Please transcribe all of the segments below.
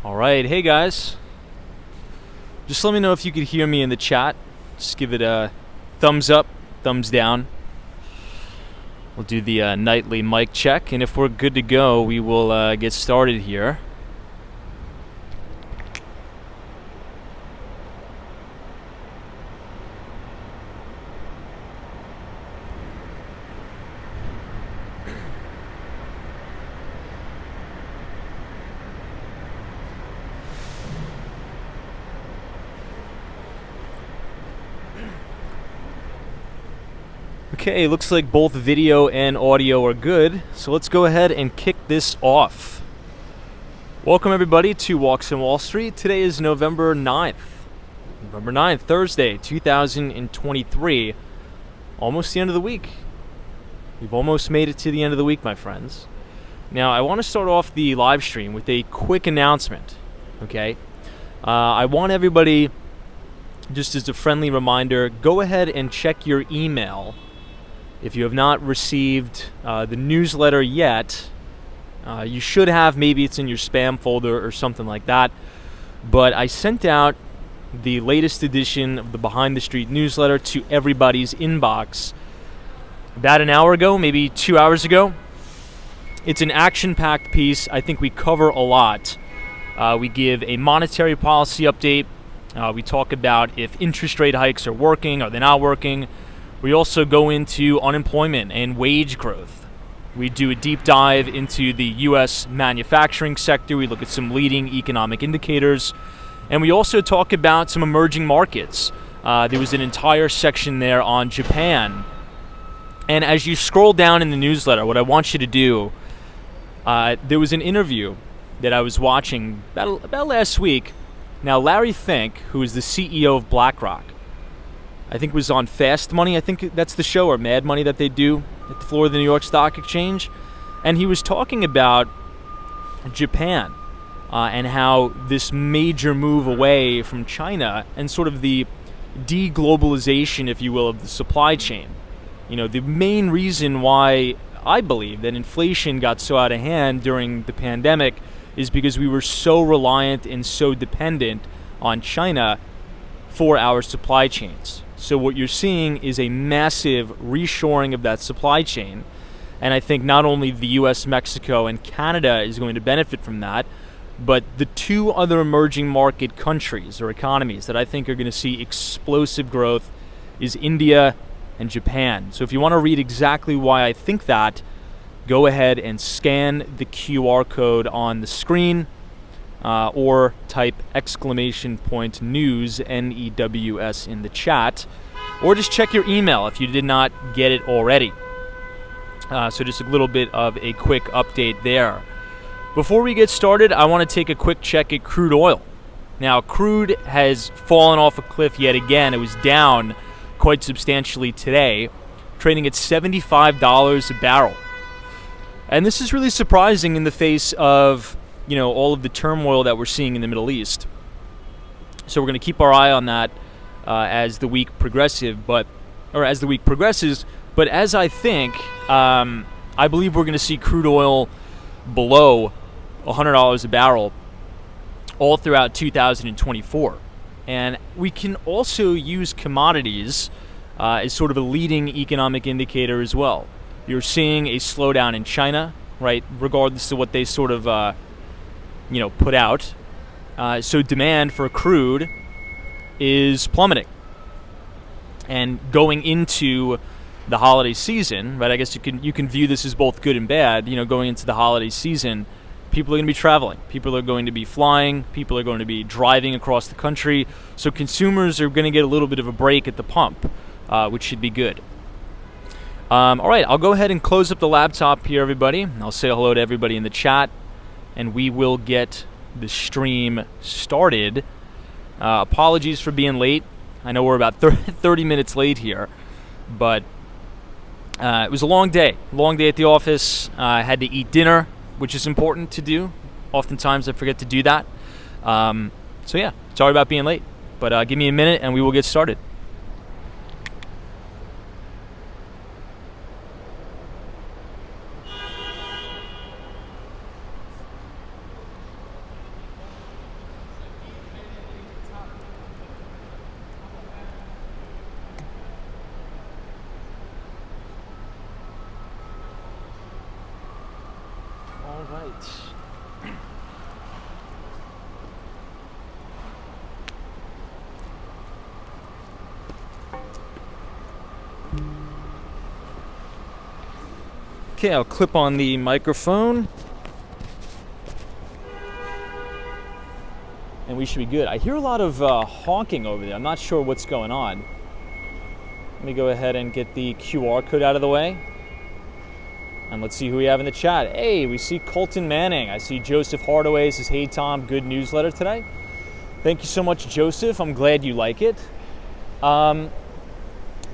Alright, hey guys. Just let me know if you could hear me in the chat. Just give it a thumbs up, thumbs down. We'll do the nightly mic check, and if we're good to go, we will get started here. Okay, looks like both video and audio are good, so let's go ahead and kick this off. Welcome everybody to Walks on Wall Street. Today is November 9th. November 9th, Thursday, 2023. Almost the end of the week. We've almost made it to the end of the week, my friends. Now, I want to start off the live stream with a quick announcement, okay? I want everybody, just as a friendly reminder, go ahead and check your email. If you have not received the newsletter yet, you should have. Maybe it's in your spam folder or something like that. But I sent out the latest edition of the Behind the Street newsletter to everybody's inbox about an hour ago, maybe 2 hours ago. It's an action-packed piece. I think we cover a lot. We give a monetary policy update. We talk about if interest rate hikes are working, are they not working. We also go into unemployment and wage growth. We do a deep dive into the U.S. manufacturing sector. We look at some leading economic indicators. And we also talk about some emerging markets. There was an entire section there on Japan. And as you scroll down in the newsletter, what I want you to do, there was an interview that I was watching about last week. Now, Larry Fink, who is the CEO of BlackRock, I think it was on Fast Money. I think that's the show, or Mad Money, that they do at the floor of the New York Stock Exchange. And he was talking about Japan and how this major move away from China and sort of the de-globalization, if you will, of the supply chain. You know, the main reason why I believe that inflation got so out of hand during the pandemic is because we were so reliant and so dependent on China for our supply chains. So what you're seeing is a massive reshoring of that supply chain. And I think not only the US, Mexico, and Canada is going to benefit from that, but the two other emerging market countries or economies that I think are going to see explosive growth is India and Japan. So if you want to read exactly why I think that, go ahead and scan the QR code on the screen. Or type !news, NEWS, in the chat, or just check your email if you did not get it already. So just a little bit of a quick update there. Before we get started, I want to take a quick check at crude oil. Now, crude has fallen off a cliff yet again. It was down quite substantially today, trading at $75 a barrel. And this is really surprising in the face of all of the turmoil that we're seeing in the Middle East. So we're going to keep our eye on that as the week progresses. But as I think, I believe we're going to see crude oil below $100 a barrel all throughout 2024. And we can also use commodities as sort of a leading economic indicator as well. You're seeing a slowdown in China, right? Regardless of what they sort of put out. So demand for crude is plummeting. And going into the holiday season, right? I guess you can view this as both good and bad. Going into the holiday season, people are going to be traveling. People are going to be flying. People are going to be driving across the country. So consumers are going to get a little bit of a break at the pump, which should be good. All right, I'll go ahead and close up the laptop here, everybody. I'll say hello to everybody in the chat, and we will get the stream started. Apologies for being late. I know we're about 30 minutes late here, but it was a long day at the office. I had to eat dinner, which is important to do. Oftentimes I forget to do that. So yeah, sorry about being late, but give me a minute and we will get started. All right. Okay, I'll clip on the microphone. And we should be good. I hear a lot of honking over there. I'm not sure what's going on. Let me go ahead and get the QR code out of the way. And let's see who we have in the chat. Hey, we see Colton Manning. I see Joseph Hardaway says, hey Tom, good newsletter today. Thank you so much, Joseph. I'm glad you like it. And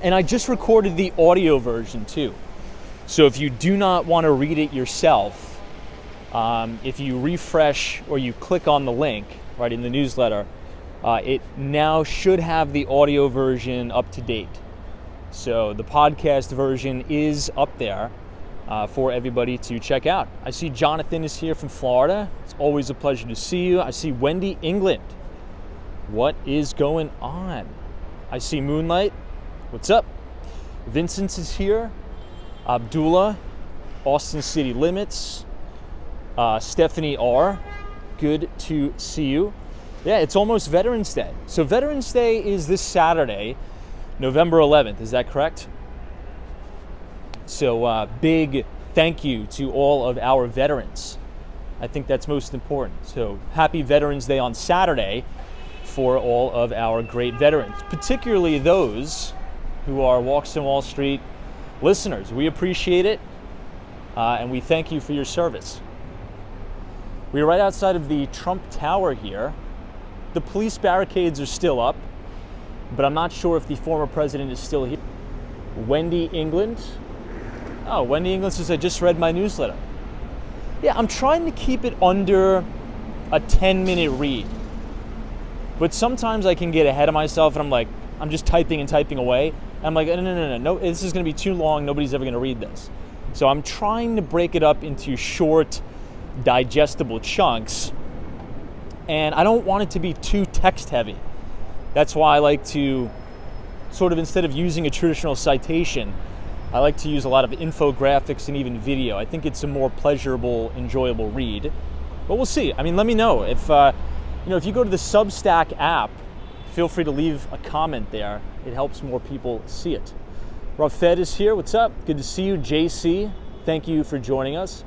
I just recorded the audio version too. So if you do not want to read it yourself, if you refresh or you click on the link right in the newsletter, it now should have the audio version up to date. So the podcast version is up there for everybody to check out. I see Jonathan is here from Florida. It's always a pleasure to see you. I see Wendy England. What is going on? I see Moonlight. What's up? Vincent is here. Abdullah, Austin City Limits, Stephanie R. Good to see you. Yeah, it's almost Veterans Day. So Veterans Day is this Saturday, November 11th. Is that correct? So big thank you to all of our veterans. I think that's most important. So happy Veterans Day on Saturday for all of our great veterans, particularly those who are Walks on Wall Street listeners. We appreciate it, and we thank you for your service. We are right outside of the Trump Tower here. The police barricades are still up, but I'm not sure if the former president is still here. Wendy England. Oh, Wendy England says, I just read my newsletter. Yeah, I'm trying to keep it under a 10-minute read. But sometimes I can get ahead of myself and I'm just typing and typing away. I'm like, no, this is going to be too long. Nobody's ever going to read this. So I'm trying to break it up into short, digestible chunks. And I don't want it to be too text heavy. That's why I like to sort of, instead of using a traditional citation, I like to use a lot of infographics and even video. I think it's a more pleasurable, enjoyable read. But we'll see. I mean, let me know if if you go to the Substack app, feel free to leave a comment there. It helps more people see it. Rafed is here. What's up? Good to see you. JC, thank you for joining us.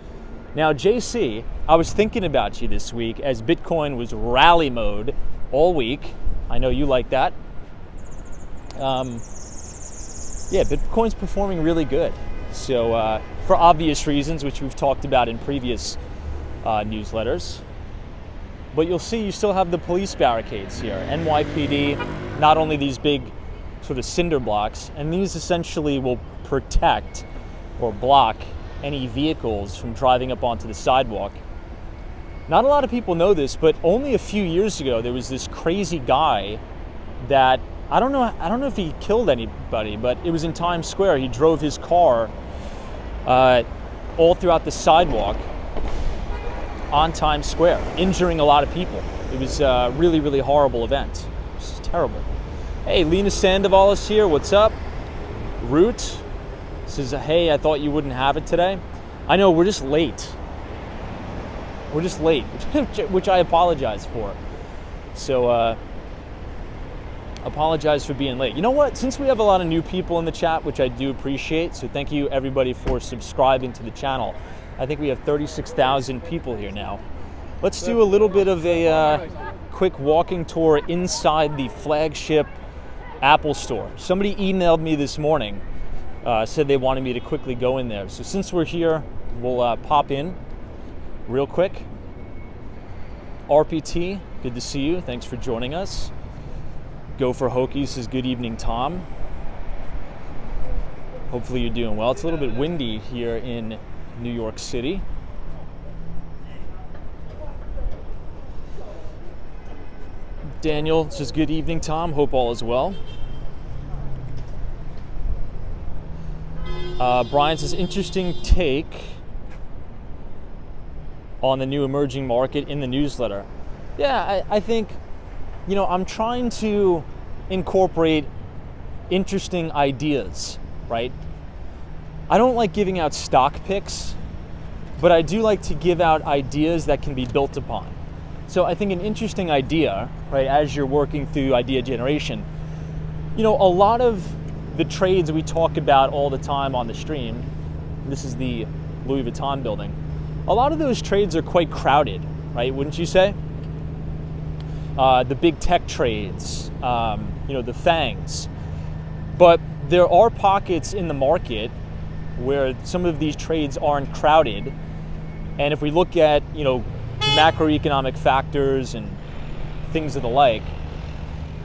Now, JC, I was thinking about you this week as Bitcoin was rally mode all week. I know you like that. Yeah, Bitcoin's performing really good. So for obvious reasons, which we've talked about in previous newsletters. But you'll see you still have the police barricades here. NYPD, not only these big sort of cinder blocks, and these essentially will protect or block any vehicles from driving up onto the sidewalk. Not a lot of people know this, but only a few years ago there was this crazy guy that I don't know if he killed anybody, but it was in Times Square. He drove his car all throughout the sidewalk on Times Square, injuring a lot of people. It was a really, really horrible event. It was terrible. Hey, Lena Sandoval is here. What's up? Root says, hey, I thought you wouldn't have it today. I know, we're just late. We're just late, which I apologize for. So, apologize for being late. You know what? Since we have a lot of new people in the chat, which I do appreciate, so thank you everybody for subscribing to the channel. I think we have 36,000 people here now. Let's do a little bit of a quick walking tour inside the flagship Apple store. Somebody emailed me this morning, said they wanted me to quickly go in there. So since we're here, we'll pop in real quick. RPT, good to see you. Thanks for joining us. Go for Hokies says, good evening, Tom. Hopefully you're doing well. It's a little bit windy here in New York City. Daniel says, good evening, Tom. Hope all is well. Brian says, interesting take on the new emerging market in the newsletter. Yeah, I think, I'm trying to incorporate interesting ideas, right? I don't like giving out stock picks, but I do like to give out ideas that can be built upon. So I think an interesting idea, right, as you're working through idea generation, a lot of the trades we talk about all the time on the stream, this is the Louis Vuitton building, a lot of those trades are quite crowded, right, wouldn't you say? The big tech trades, the FANGs. But there are pockets in the market where some of these trades aren't crowded. And if we look at, macroeconomic factors and things of the like,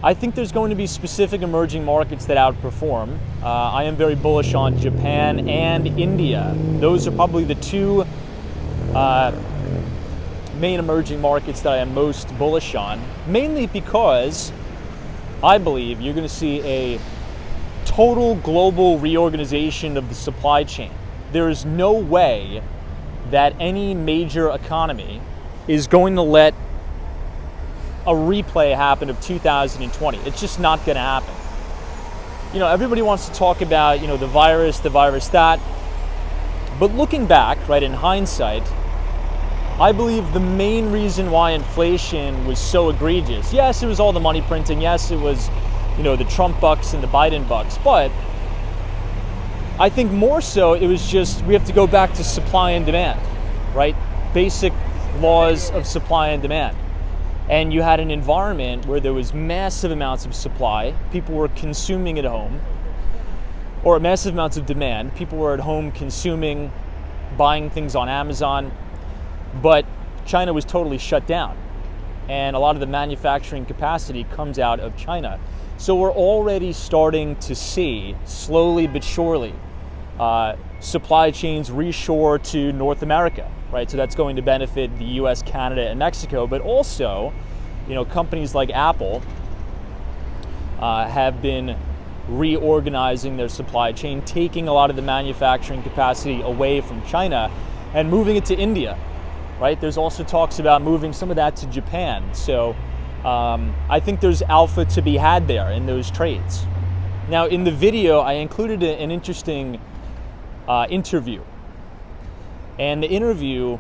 I think there's going to be specific emerging markets that outperform. I am very bullish on Japan and India. Those are probably the two main emerging markets that I am most bullish on, mainly because I believe you're going to see a total global reorganization of the supply chain. There is no way that any major economy is going to let a replay happen of 2020. It's just not going to happen. Everybody wants to talk about, the virus that. But looking back, right, in hindsight, I believe the main reason why inflation was so egregious, yes, it was all the money printing, yes, it was, the Trump bucks and the Biden bucks, but I think more so it was just we have to go back to supply and demand, right? Basic laws of supply and demand. And you had an environment where there was massive amounts of supply, people were consuming at home, or massive amounts of demand, people were at home consuming, buying things on Amazon, but China was totally shut down. And a lot of the manufacturing capacity comes out of China. So we're already starting to see, slowly but surely, supply chains reshore to North America, right? So that's going to benefit the US, Canada, and Mexico, but also, companies like Apple have been reorganizing their supply chain, taking a lot of the manufacturing capacity away from China and moving it to India, right? There's also talks about moving some of that to Japan. So I think there's alpha to be had there in those trades. Now, in the video, I included an interesting interview. And the interview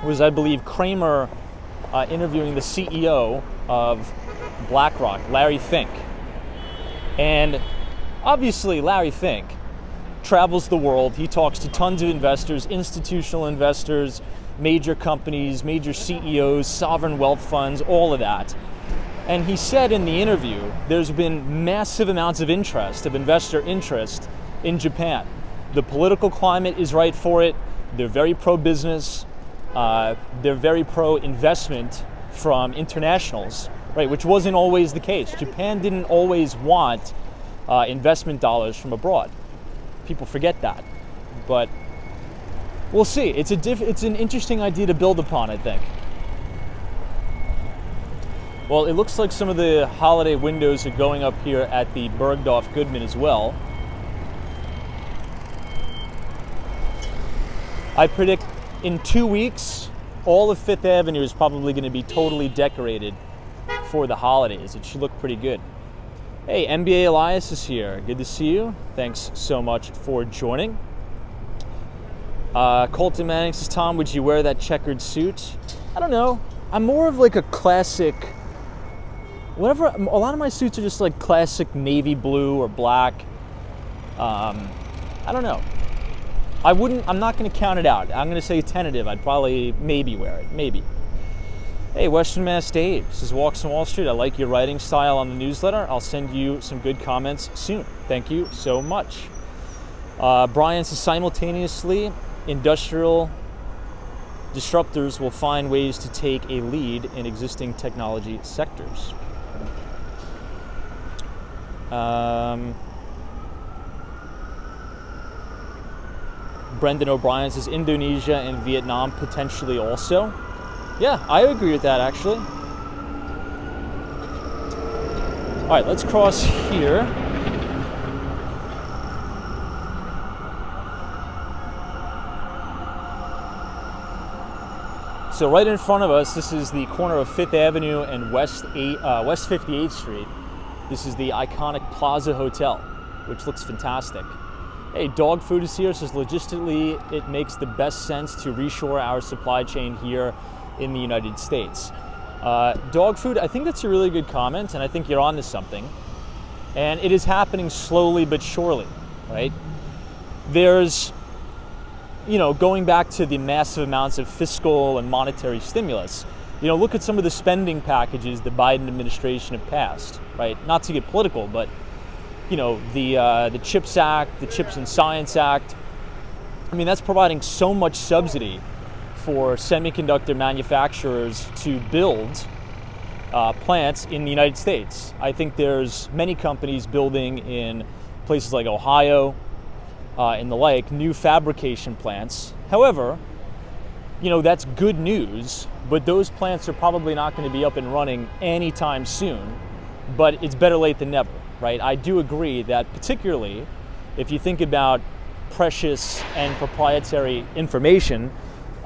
was, I believe, Kramer interviewing the CEO of BlackRock, Larry Fink. And obviously, Larry Fink travels the world. He talks to tons of investors, institutional investors, major companies, major CEOs, sovereign wealth funds, all of that. And he said in the interview, there's been massive amounts of interest, of investor interest in Japan. The political climate is right for it. They're very pro-business. They're very pro-investment from internationals, right? Which wasn't always the case. Japan didn't always want investment dollars from abroad. People forget that, but we'll see. It's an interesting idea to build upon, I think. Well, it looks like some of the holiday windows are going up here at the Bergdorf Goodman as well. I predict in 2 weeks, all of Fifth Avenue is probably going to be totally decorated for the holidays. It should look pretty good. Hey, NBA Elias is here. Good to see you. Thanks so much for joining. Colton Manning says, Tom, would you wear that checkered suit? I don't know. I'm more of like a classic, whatever. A lot of my suits are just like classic navy blue or black. I don't know. I'm not going to count it out. I'm going to say tentative. I'd probably maybe wear it. Maybe. Hey, Western Mass Dave. This is Walks on Wall Street. I like your writing style on the newsletter. I'll send you some good comments soon. Thank you so much. Brian says, simultaneously, industrial disruptors will find ways to take a lead in existing technology sectors. Brendan O'Brien says Indonesia and Vietnam potentially also. Yeah, I agree with that actually. All right, let's cross here. So right in front of us, this is the corner of 5th Avenue and West 58th Street. This is the iconic Plaza Hotel, which looks fantastic. Hey, Dog Food is here, says logistically it makes the best sense to reshore our supply chain here in the United States. Dog food, I think that's a really good comment, and I think you're onto something. And it is happening slowly but surely, right? There's, going back to the massive amounts of fiscal and monetary stimulus, look at some of the spending packages the Biden administration have passed, right? Not to get political, but the CHIPS Act, the Chips and Science Act. I mean, that's providing so much subsidy for semiconductor manufacturers to build plants in the United States. I think there's many companies building in places like Ohio and the like, new fabrication plants. However, that's good news, but those plants are probably not going to be up and running anytime soon, but it's better late than never. Right, I do agree that particularly if you think about precious and proprietary information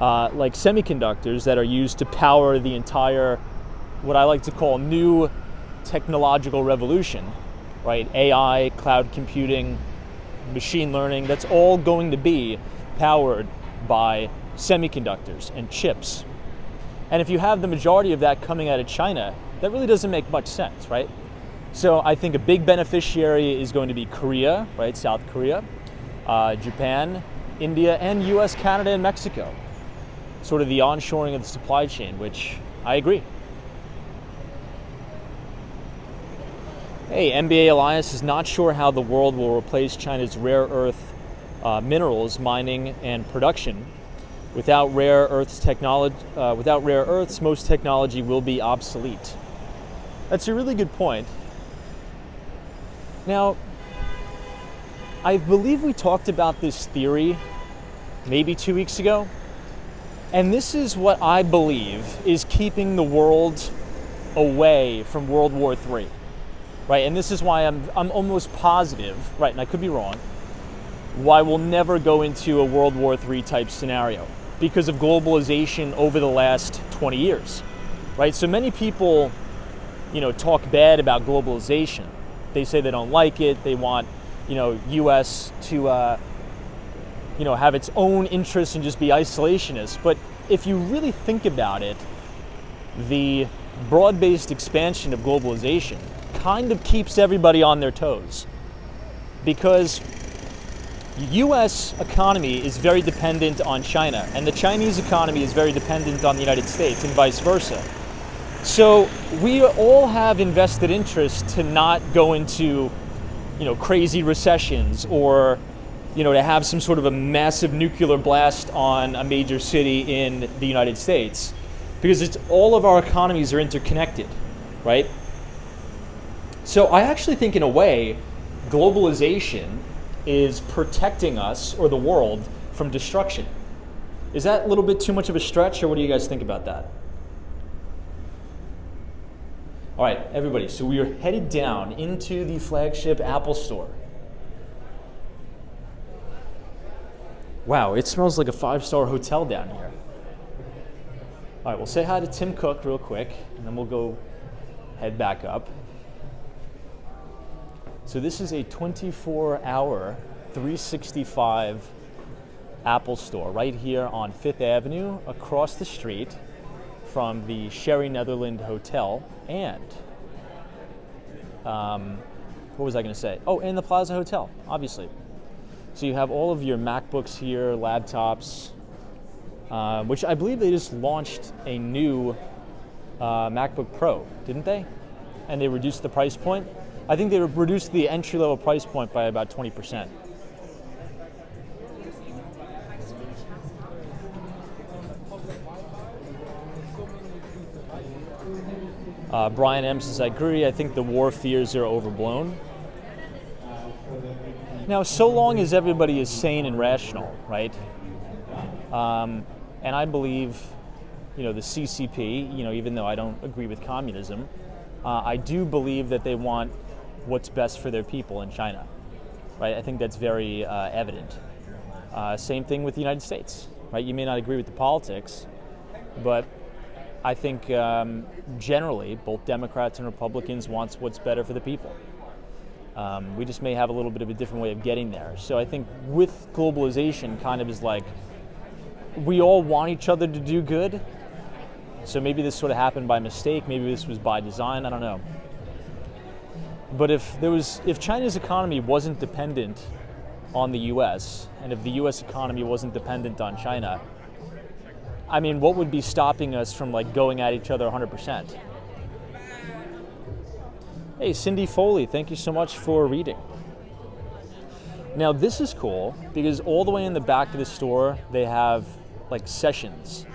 like semiconductors that are used to power the entire, what I like to call new technological revolution, right? AI, cloud computing, machine learning, that's all going to be powered by semiconductors and chips. And if you have the majority of that coming out of China, that really doesn't make much sense, right? So I think a big beneficiary is going to be Korea, right? South Korea, Japan, India, and US, Canada, and Mexico. Sort of the onshoring of the supply chain, which I agree. Hey, NBA Elias is not sure how the world will replace China's rare earth minerals mining and production. Without rare earths, most technology will be obsolete. That's a really good point. Now, I believe we talked about this theory maybe 2 weeks ago, and this is what I believe is keeping the world away from World War III, right? And this is why I'm almost positive, right, and I could be wrong, why we'll never go into a World War III type scenario because of globalization over the last 20 years, right? So many people, talk bad about globalization. They say they don't like it. They want, U.S. to, have its own interests and just be isolationist. But if you really think about it, the broad-based expansion of globalization kind of keeps everybody on their toes, because the U.S. economy is very dependent on China, and the Chinese economy is very dependent on the United States, and vice versa. So we all have invested interest to not go into, crazy recessions or, to have some sort of a massive nuclear blast on a major city in the United States, because all of our economies are interconnected, right? So I actually think in a way, globalization is protecting us or the world from destruction. Is that a little bit too much of a stretch, or what do you guys think about that? All right, everybody, so we are headed down into the flagship Apple store. Wow, it smells like a 5-star hotel down here. All right, we'll say hi to Tim Cook real quick, and then we'll go head back up. So this is a 24-hour, 365 Apple store right here on 5th Avenue, across the street from the Sherry Netherland Hotel, and what was I going to say? Oh, and the Plaza Hotel, obviously. So you have all of your MacBooks here, laptops, which I believe they just launched a new MacBook Pro, didn't they? And they reduced the price point. I think they reduced the entry-level price point by about 20%. Brian M says, I agree. I think the war fears are overblown. Now, so long as everybody is sane and rational, right? And I believe, the CCP, even though I don't agree with communism, I do believe that they want what's best for their people in China, right? I think that's very evident. Same thing with the United States, right? You may not agree with the politics, but I think generally both Democrats and Republicans want what's better for the people. We just may have a little bit of a different way of getting there. So I think with globalization kind of is like, we all want each other to do good. So maybe this sort of happened by mistake, maybe this was by design, I don't know. But if China's economy wasn't dependent on the US, and if the US economy wasn't dependent on China, I mean, what would be stopping us from going at each other 100%? Hey, Cindy Foley, thank you so much for reading. Now this is cool because all the way in the back of the store, they have sessions.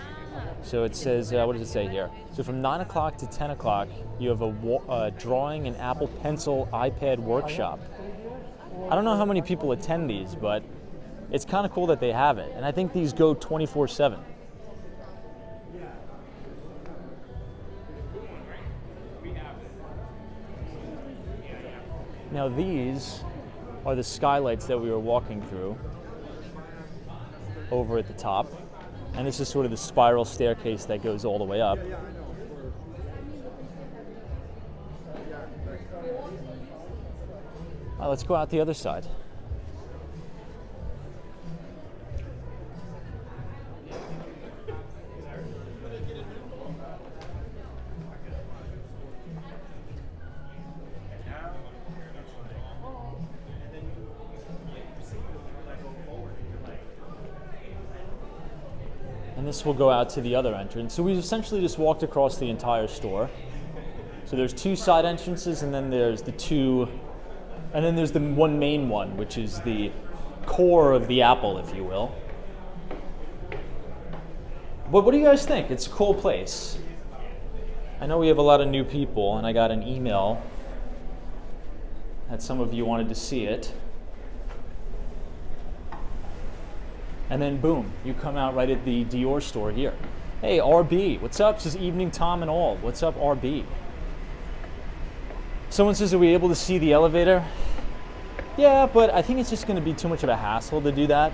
So it says, what does it say here? So from 9 o'clock to 10 o'clock, you have a drawing and Apple Pencil iPad workshop. I don't know how many people attend these, but it's kind of cool that they have it. And I think these go 24/7. Now these are the skylights that we were walking through over at the top. And this is sort of the spiral staircase that goes all the way up. Let's go out the other side. And this will go out to the other entrance. So we've essentially just walked across the entire store. So there's two side entrances, and then there's the one main one, which is the core of the Apple, if you will. But what do you guys think? It's a cool place. I know we have a lot of new people, and I got an email that some of you wanted to see it. And then boom, you come out right at the Dior store here. Hey, RB, what's up? This is Evening Tom and all. What's up, RB? Someone says, are we able to see the elevator? Yeah, but I think it's just gonna be too much of a hassle to do that,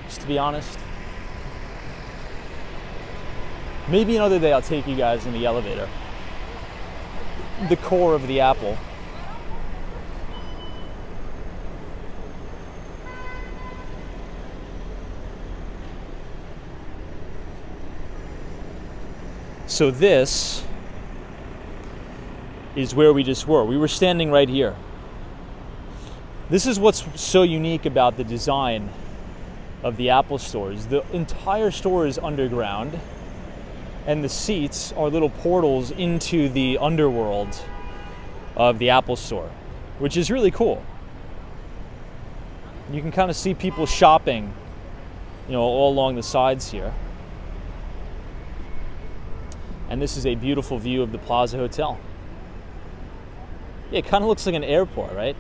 just to be honest. Maybe another day I'll take you guys in the elevator. The core of the Apple. So this is where we just were. We were standing right here. This is what's so unique about the design of the Apple stores. The entire store is underground, and the seats are little portals into the underworld of the Apple store, which is really cool. You can kind of see people shopping, all along the sides here. And this is a beautiful view of the Plaza Hotel. Yeah, it kind of looks like an airport, right?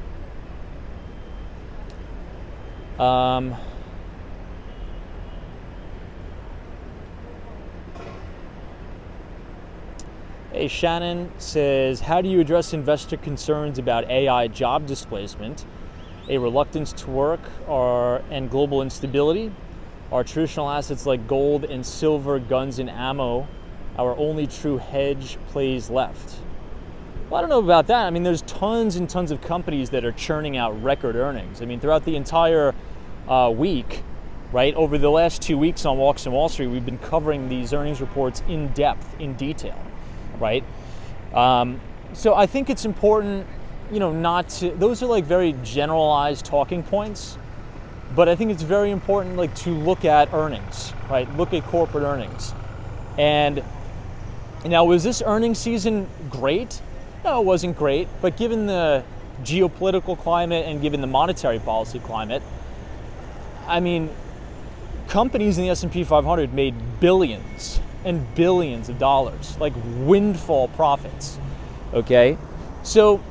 Hey, Shannon says, how do you address investor concerns about AI job displacement, a reluctance to work, and global instability? Are traditional assets like gold and silver, guns and ammo our only true hedge plays left? Well, I don't know about that. I mean, there's tons and tons of companies that are churning out record earnings. I mean, throughout the entire week, right, over the last 2 weeks on Walks on Wall Street, we've been covering these earnings reports in depth, in detail, right? So I think it's important, not to, those are very generalized talking points, but I think it's very important to look at earnings, right? Look at corporate earnings. And now, was this earnings season great? No, it wasn't great, but given the geopolitical climate and given the monetary policy climate, I mean, companies in the S&P 500 made billions and billions of dollars, windfall profits, okay? So,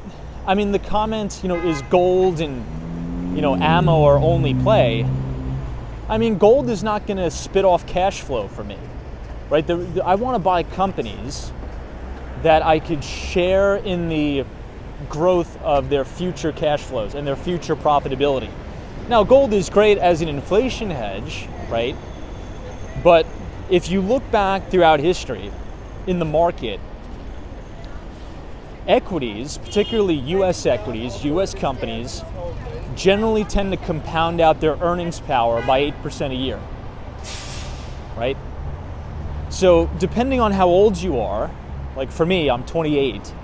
I mean, the comment, is gold and ammo or only play, I mean, gold is not going to spit off cash flow for me, right? I want to buy companies that I could share in the growth of their future cash flows and their future profitability. Now, gold is great as an inflation hedge, right? But if you look back throughout history in the market, equities, particularly U.S. equities, U.S. companies, generally tend to compound out their earnings power by 8% a year, right? So depending on how old you are, like for me, I'm 28,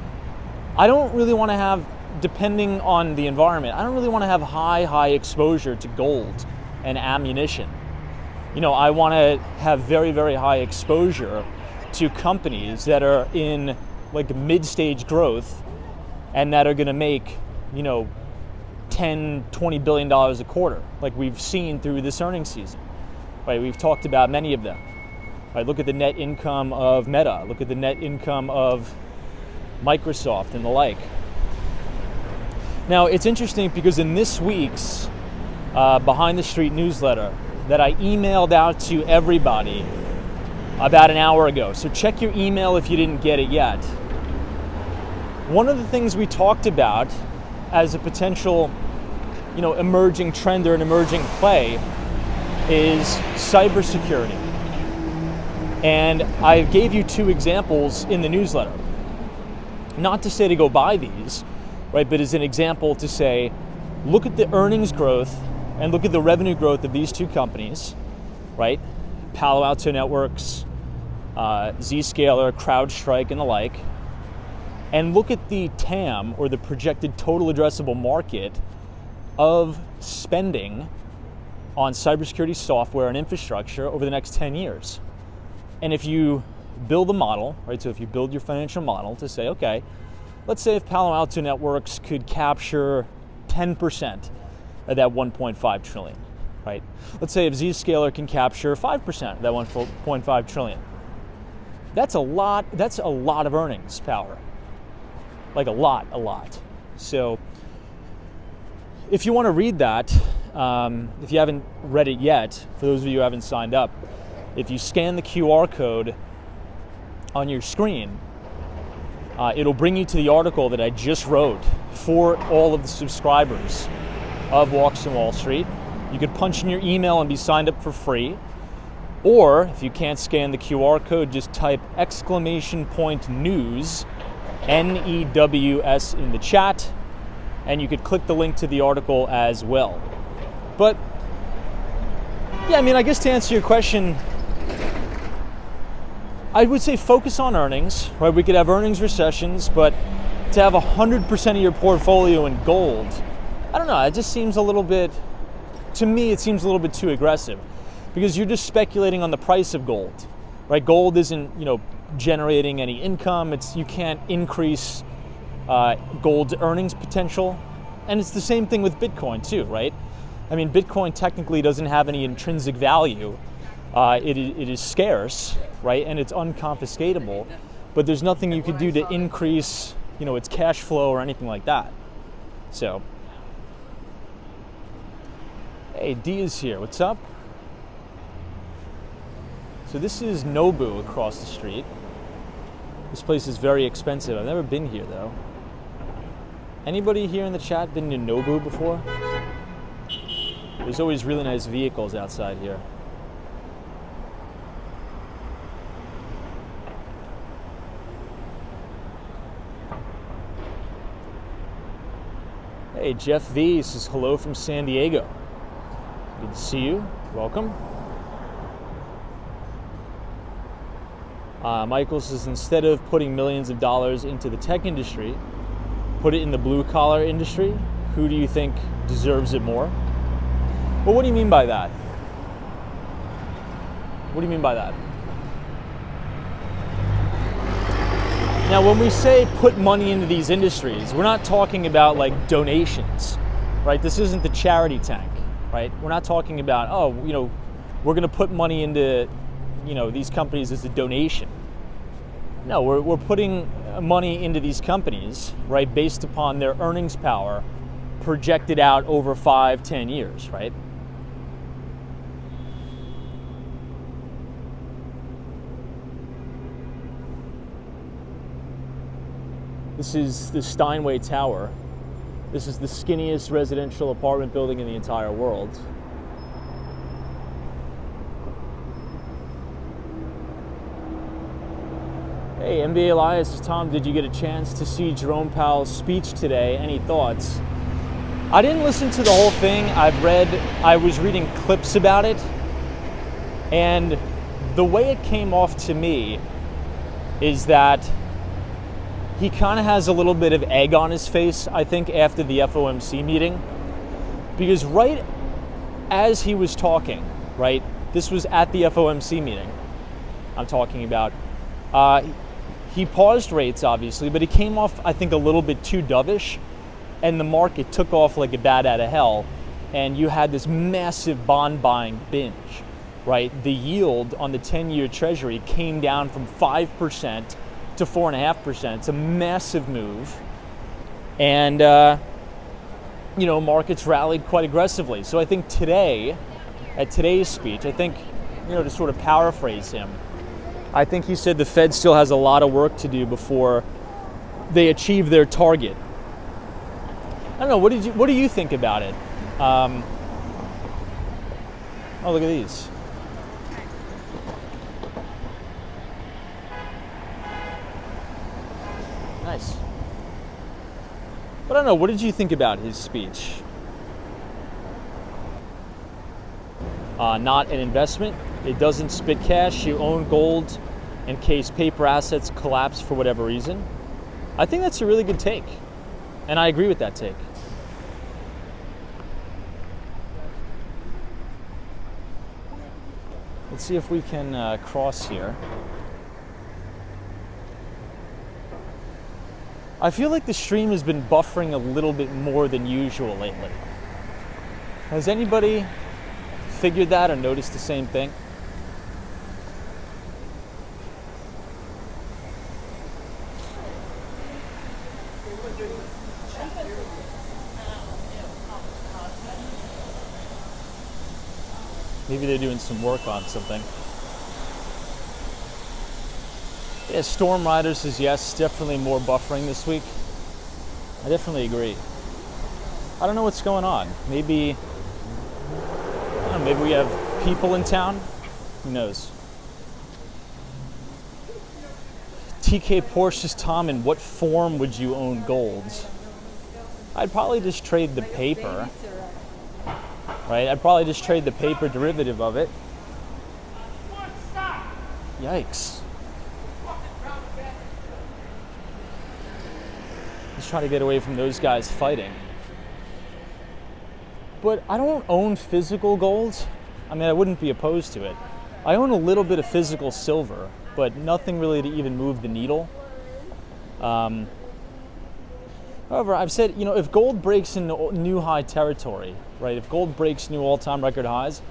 I don't really want to have, depending on the environment, I don't really want to have high exposure to gold and ammunition. I want to have very, very high exposure to companies that are in like mid-stage growth and that are going to make, $10-20 billion a quarter, like we've seen through this earnings season, right? We've talked about many of them, right? Look at the net income of Meta, look at the net income of Microsoft and the like. Now, it's interesting because in this week's Behind the Street newsletter that I emailed out to everybody about an hour ago, so check your email if you didn't get it yet. One of the things we talked about as a potential, emerging trend or an emerging play is cybersecurity. And I gave you 2 examples in the newsletter. Not to say to go buy these, right, but as an example to say, look at the earnings growth and look at the revenue growth of these 2 companies, right? Palo Alto Networks, Zscaler, CrowdStrike, and the like. And look at the TAM, or the projected total addressable market, of spending on cybersecurity software and infrastructure over the next 10 years. And if you build a model, right, so if you build your financial model to say, okay, let's say if Palo Alto Networks could capture 10% of that 1.5 trillion, right? Let's say if Zscaler can capture 5% of that 1.5 trillion. That's a lot of earnings power. Like a lot. So if you want to read that, if you haven't read it yet, for those of you who haven't signed up, if you scan the QR code on your screen, it'll bring you to the article that I just wrote for all of the subscribers of Walks on Wall Street. You could punch in your email and be signed up for free. Or if you can't scan the QR code, just type !news, NEWS, in the chat, and you could click the link to the article as well. But yeah, I guess to answer your question, I would say focus on earnings, right? We could have earnings recessions, but to have 100% of your portfolio in gold, I don't know, it just seems a little bit, to me, it seems a little bit too aggressive, because you're just speculating on the price of gold, right? Gold isn't, generating any income. You can't increase gold's earnings potential. And it's the same thing with Bitcoin too, right? Bitcoin technically doesn't have any intrinsic value. It is scarce, right? And it's unconfiscatable, but there's nothing you could do to increase, its cash flow or anything like that. So, hey, D is here. What's up? So this is Nobu across the street. This place is very expensive. I've never been here though. Anybody here in the chat been to Nobu before? There's always really nice vehicles outside here. Hey, Jeff V says hello from San Diego. Good to see you. Welcome. Michael says, instead of putting millions of dollars into the tech industry, put it in the blue collar industry. Who do you think deserves it more? Well, what do you mean by that? What do you mean by that? Now, when we say put money into these industries, we're not talking about like donations, right? This isn't the charity tank, right? We're not talking about, we're going to put money into, these companies as a donation. No, we're putting money into these companies, right, based upon their earnings power projected out over 5-10 years, right? This is the Steinway Tower. This is the skinniest residential apartment building in the entire world. Hey, NBA Elias, Tom, did you get a chance to see Jerome Powell's speech today? Any thoughts? I didn't listen to the whole thing. I was reading clips about it, and the way it came off to me is that he kind of has a little bit of egg on his face, I think, after the FOMC meeting, because right as he was talking, right, this was at the FOMC meeting I'm talking about, he paused rates, obviously, but he came off, I think, a little bit too dovish, and the market took off like a bat out of hell, and you had this massive bond buying binge, right? The yield on the 10-year Treasury came down from 5% to 4.5%. It's a massive move, and markets rallied quite aggressively. So I think today, at today's speech, I think, to sort of paraphrase him, I think he said the Fed still has a lot of work to do before they achieve their target. I don't know. What do you think about it? Oh, look at these. Nice. But I don't know, what did you think about his speech? Not an investment. It doesn't spit cash. You own gold in case paper assets collapse for whatever reason. I think that's a really good take. And I agree with that take. Let's see if we can cross here. I feel like the stream has been buffering a little bit more than usual lately. Has anybody figured that or noticed the same thing? Maybe they're doing some work on something. Yeah, Storm Rider says yes, definitely more buffering this week. I definitely agree. I don't know what's going on. Maybe we have people in town. Who knows? TK Porsche says, Tom, in what form would you own gold? I'd probably just trade the paper. Right? I'd probably just trade the paper derivative of it. Yikes. Just trying to get away from those guys fighting. But I don't own physical gold. I mean, I wouldn't be opposed to it. I own a little bit of physical silver, but nothing really to even move the needle. However, I've said, if gold breaks into new high territory, right? If gold breaks new all-time record highs,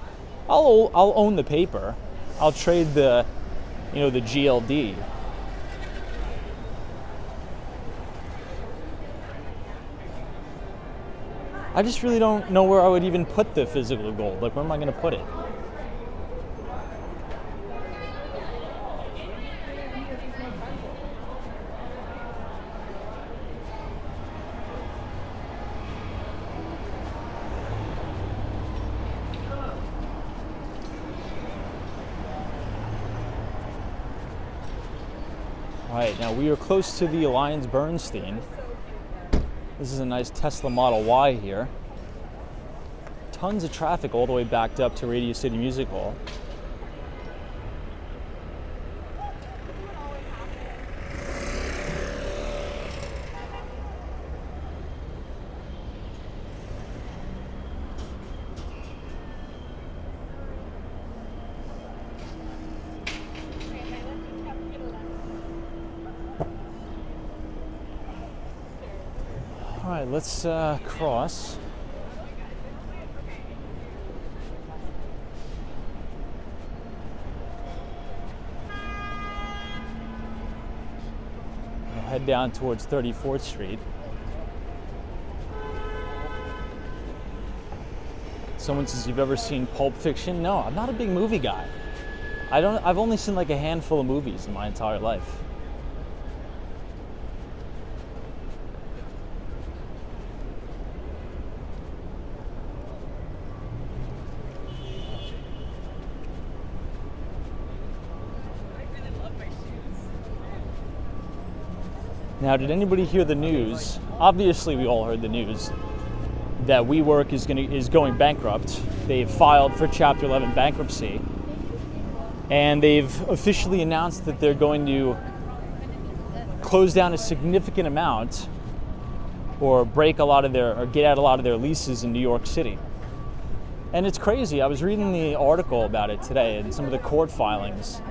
I'll own the paper. I'll trade the GLD. I just really don't know where I would even put the physical gold. Like, where am I going to put it? All right, now we are close to the Alliance Bernstein. This is a nice Tesla Model Y here. Tons of traffic all the way backed up to Radio City Music Hall. All right, let's cross. We'll head down towards 34th Street. Someone says, you've ever seen Pulp Fiction? No, I'm not a big movie guy. I've only seen like a handful of movies in my entire life. Now, did anybody hear the news? Obviously, we all heard the news that WeWork is going bankrupt. They've filed for Chapter 11 bankruptcy, and they've officially announced that they're going to close down a significant amount, or get out a lot of their leases in New York City. And it's crazy. I was reading the article about it today and some of the court filings.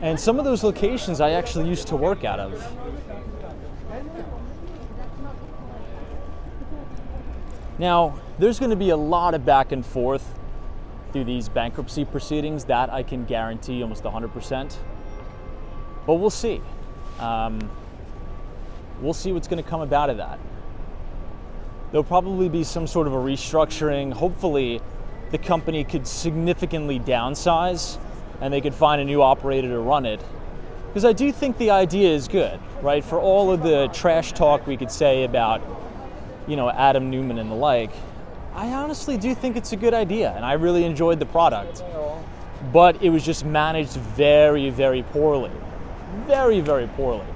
And some of those locations I actually used to work out of. Now, there's going to be a lot of back and forth through these bankruptcy proceedings, that I can guarantee almost 100%. But we'll see. We'll see what's going to come about of that. There'll probably be some sort of a restructuring. Hopefully, the company could significantly downsize and they could find a new operator to run it. Because I do think the idea is good, right? For all of the trash talk we could say about, Adam Newman and the like, I honestly do think it's a good idea, and I really enjoyed the product. But it was just managed very, very poorly. Very, very poorly.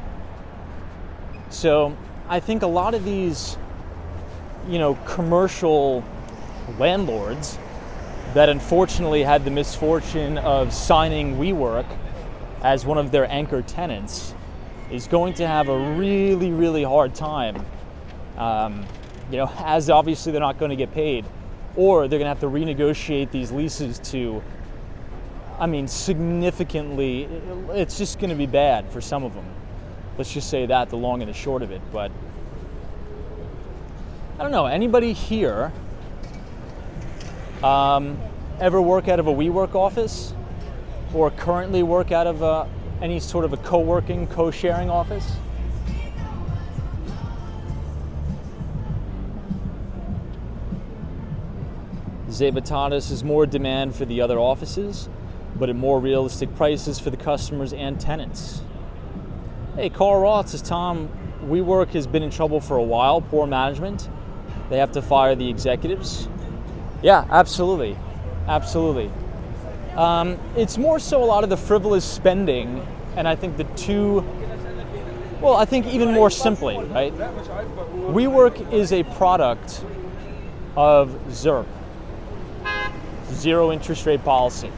So I think a lot of these, commercial landlords that unfortunately had the misfortune of signing WeWork as one of their anchor tenants is going to have a really, really hard time. As obviously they're not going to get paid, or they're going to have to renegotiate these leases to, significantly, it's just going to be bad for some of them. Let's just say that, the long and the short of it. But I don't know, anybody here ever work out of a WeWork office, or currently work out of any sort of a co-working, co-sharing office? Zebatatis is more demand for the other offices, but at more realistic prices for the customers and tenants. Hey, Carl Roth says, Tom, WeWork has been in trouble for a while, poor management. They have to fire the executives. Yeah, absolutely. Absolutely. It's more so a lot of the frivolous spending, and I think I think even more simply, right? WeWork is a product of ZIRP, zero interest rate policy.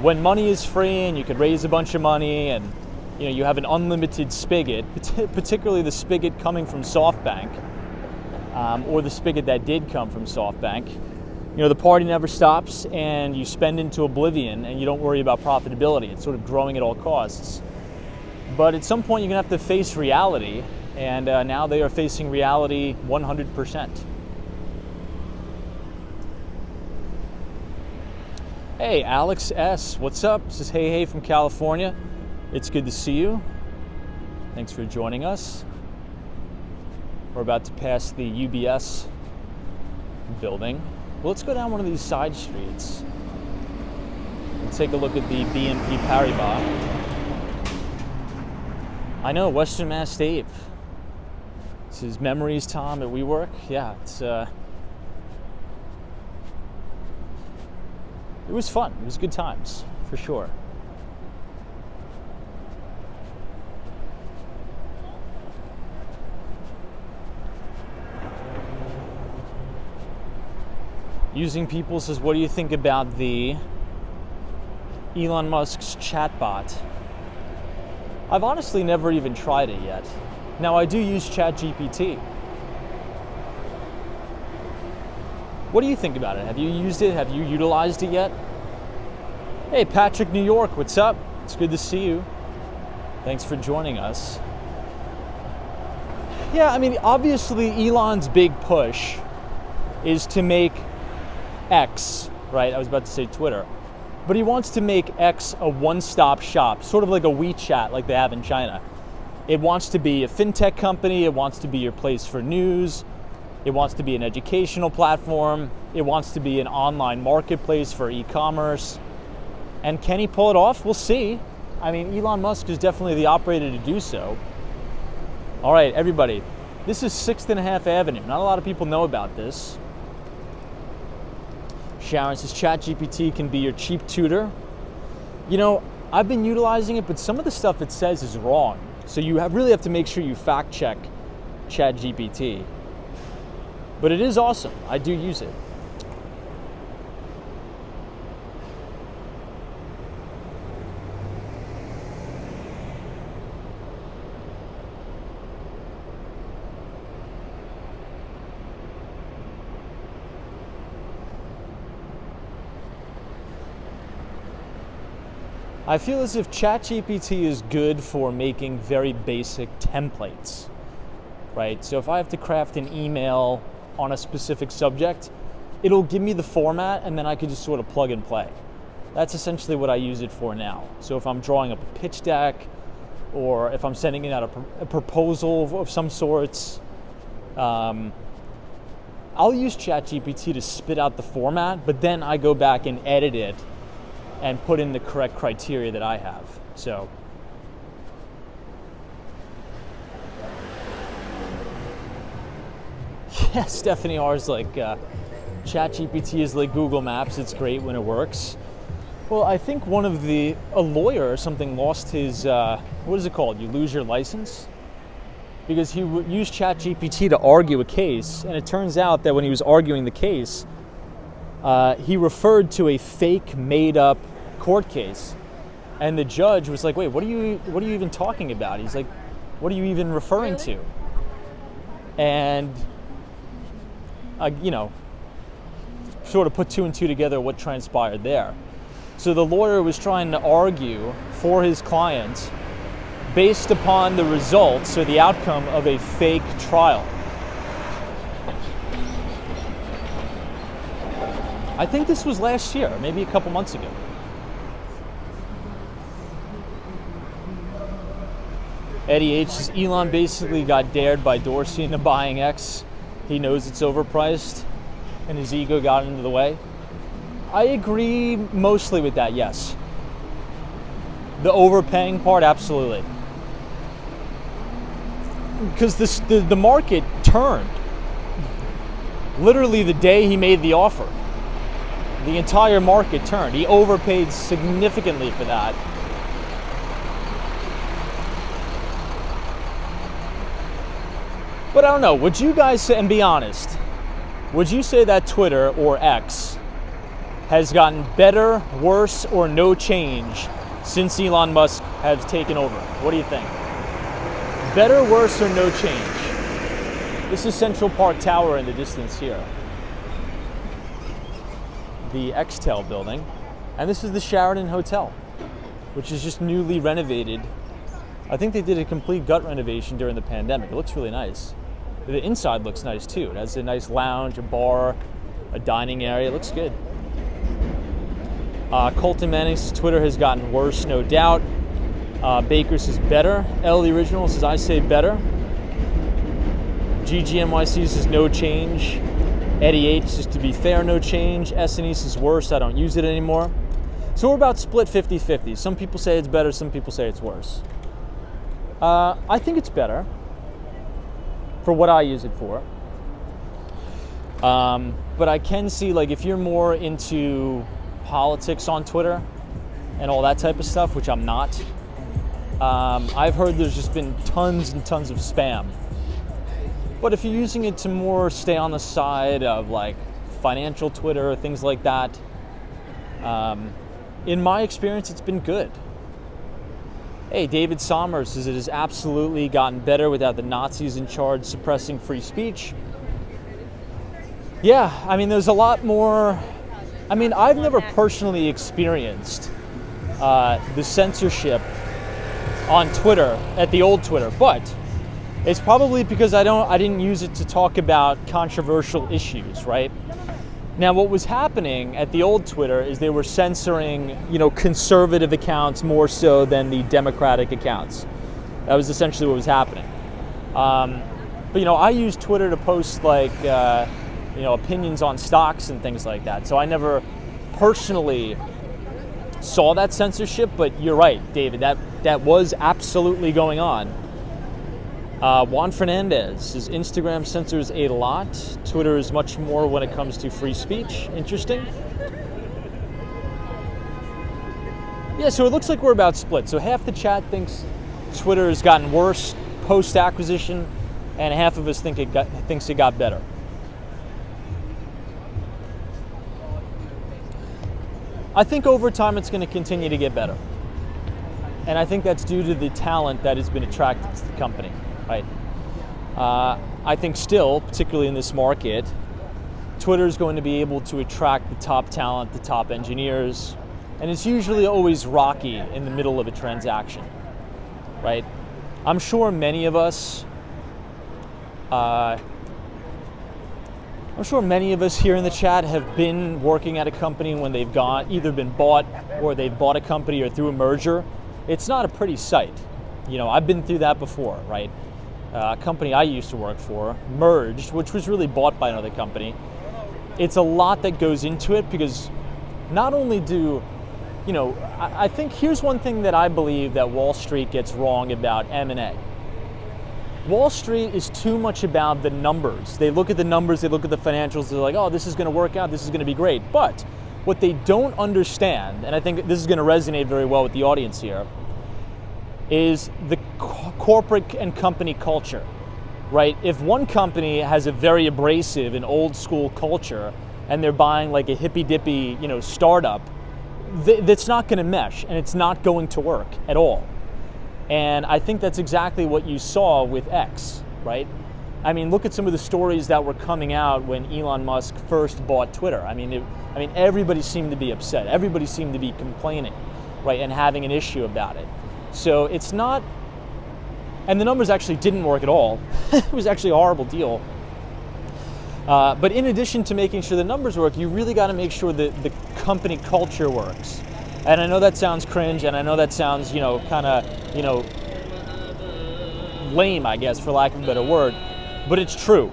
When money is free and you could raise a bunch of money and you have an unlimited spigot, particularly the spigot coming from SoftBank, or the spigot that did come from SoftBank, the party never stops and you spend into oblivion and you don't worry about profitability. It's sort of growing at all costs. But at some point you're going to have to face reality, and now they are facing reality 100%. Hey, Alex S., what's up? Says, hey from California. It's good to see you. Thanks for joining us. We're about to pass the UBS building. Well, let's go down one of these side streets and take a look at the BNP Paribas. I know, Western Mass Dave. This is memories, Tom, at WeWork. Yeah, it was fun. It was good times, for sure. Using People says, what do you think about the Elon Musk's chatbot? I've honestly never even tried it yet. Now, I do use ChatGPT. What do you think about it? Have you used it? Have you utilized it yet? Hey, Patrick, New York, what's up? It's good to see you. Thanks for joining us. Yeah, obviously Elon's big push is to make X, right? I was about to say Twitter. But he wants to make X a one-stop shop, sort of like a WeChat like they have in China. It wants to be a fintech company. It wants to be your place for news. It wants to be an educational platform. It wants to be an online marketplace for e-commerce. And can he pull it off? We'll see. I mean, Elon Musk is definitely the operator to do so. All right, everybody. This is 6th and a Half Avenue. Not a lot of people know about this. Sharon says, ChatGPT can be your cheap tutor. You know, I've been utilizing it, but some of the stuff it says is wrong. So you really have to make sure you fact check ChatGPT. But it is awesome. I do use it. I feel as if ChatGPT is good for making very basic templates, right? So if I have to craft an email on a specific subject, it'll give me the format and then I could just sort of plug and play. That's essentially what I use it for now. So if I'm drawing up a pitch deck, or if I'm sending it out a proposal of some sorts, I'll use ChatGPT to spit out the format, but then I go back and edit it and put in the correct criteria that I have. So, yeah, Stephanie R is like, ChatGPT is like Google Maps. It's great when it works. Well, I think a lawyer or something lost his, what is it called? You lose your license? Because he used ChatGPT to argue a case, and it turns out that when he was arguing the case, he referred to a fake, made-up court case, and the judge was like, "Wait, what are you even talking about?" He's like, "What are you even referring to?" And sort of put two and two together what transpired there. So the lawyer was trying to argue for his client based upon the results or the outcome of a fake trial. I think this was last year, maybe a couple months ago. Eddie H says, Elon basically got dared by Dorsey into buying X. He knows it's overpriced and his ego got into the way. I agree mostly with that, yes. The overpaying part, absolutely. Because the market turned. Literally the day he made the offer. The entire market turned. He overpaid significantly for that. But I don't know, would you guys say, and be honest, would you say that Twitter or X has gotten better, worse, or no change since Elon Musk has taken over? What do you think? Better, worse, or no change? This is Central Park Tower in the distance here. The Xtel building. And this is the Sheraton Hotel, which is just newly renovated. I think they did a complete gut renovation during the pandemic. It looks really nice. The inside looks nice too. It has a nice lounge, a bar, a dining area. It looks good. Colton Manning says Twitter has gotten worse, no doubt. Baker says better. L the Original says I say better. GGNYC says no change. Eddie H says to be fair, no change. S&E says worse, I don't use it anymore. So we're about split 50-50. Some people say it's better, some people say it's worse. I think it's better for what I use it for. But I can see, like, if you're more into politics on Twitter and all that type of stuff, which I'm not, I've heard there's just been tons and tons of spam. But if you're using it to more stay on the side of like financial Twitter, things like that, in my experience, it's been good. Hey, David Sommers says it has absolutely gotten better without the Nazis in charge suppressing free speech. Yeah, I mean, there's a lot more. I mean, I've never personally experienced the censorship on Twitter at the old Twitter, but it's probably because I didn't use it to talk about controversial issues, right? Now, what was happening at the old Twitter is they were censoring, conservative accounts more so than the Democratic accounts. That was essentially what was happening. But I use Twitter to post like opinions on stocks and things like that. So I never personally saw that censorship. But you're right, David. That was absolutely going on. Juan Fernandez says Instagram censors a lot. Twitter is much more when it comes to free speech. Interesting. Yeah, so it looks like we're about split. So half the chat thinks Twitter has gotten worse post-acquisition, and half of us thinks it got better. I think over time it's going to continue to get better. And I think that's due to the talent that has been attracted to the company, right? I think still, particularly in this market, Twitter is going to be able to attract the top talent, the top engineers, and it's usually always rocky in the middle of a transaction, right? I'm sure many of us here in the chat have been working at a company when they've either been bought or they've bought a company or through a merger. It's not a pretty sight. I've been through that before, right? A company I used to work for merged, which was really bought by another company. It's a lot that goes into it because not only do, I think here's one thing that I believe that Wall Street gets wrong about M&A. Wall Street is too much about the numbers. They look at the numbers, they look at the financials, they're like, oh, this is going to work out, this is going to be great. But what they don't understand, and I think this is going to resonate very well with the audience here, is the corporate and company culture, right? If one company has a very abrasive and old school culture and they're buying like a hippy-dippy, startup, that's not going to mesh and it's not going to work at all. And I think that's exactly what you saw with X, right? I mean, look at some of the stories that were coming out when Elon Musk first bought Twitter. I mean, everybody seemed to be upset. Everybody seemed to be complaining, right, and having an issue about it. So it's not, and the numbers actually didn't work at all. It was actually a horrible deal. But in addition to making sure the numbers work, you really got to make sure that the company culture works. And I know that sounds cringe, and I know that sounds, kind of, lame, I guess, for lack of a better word, but it's true.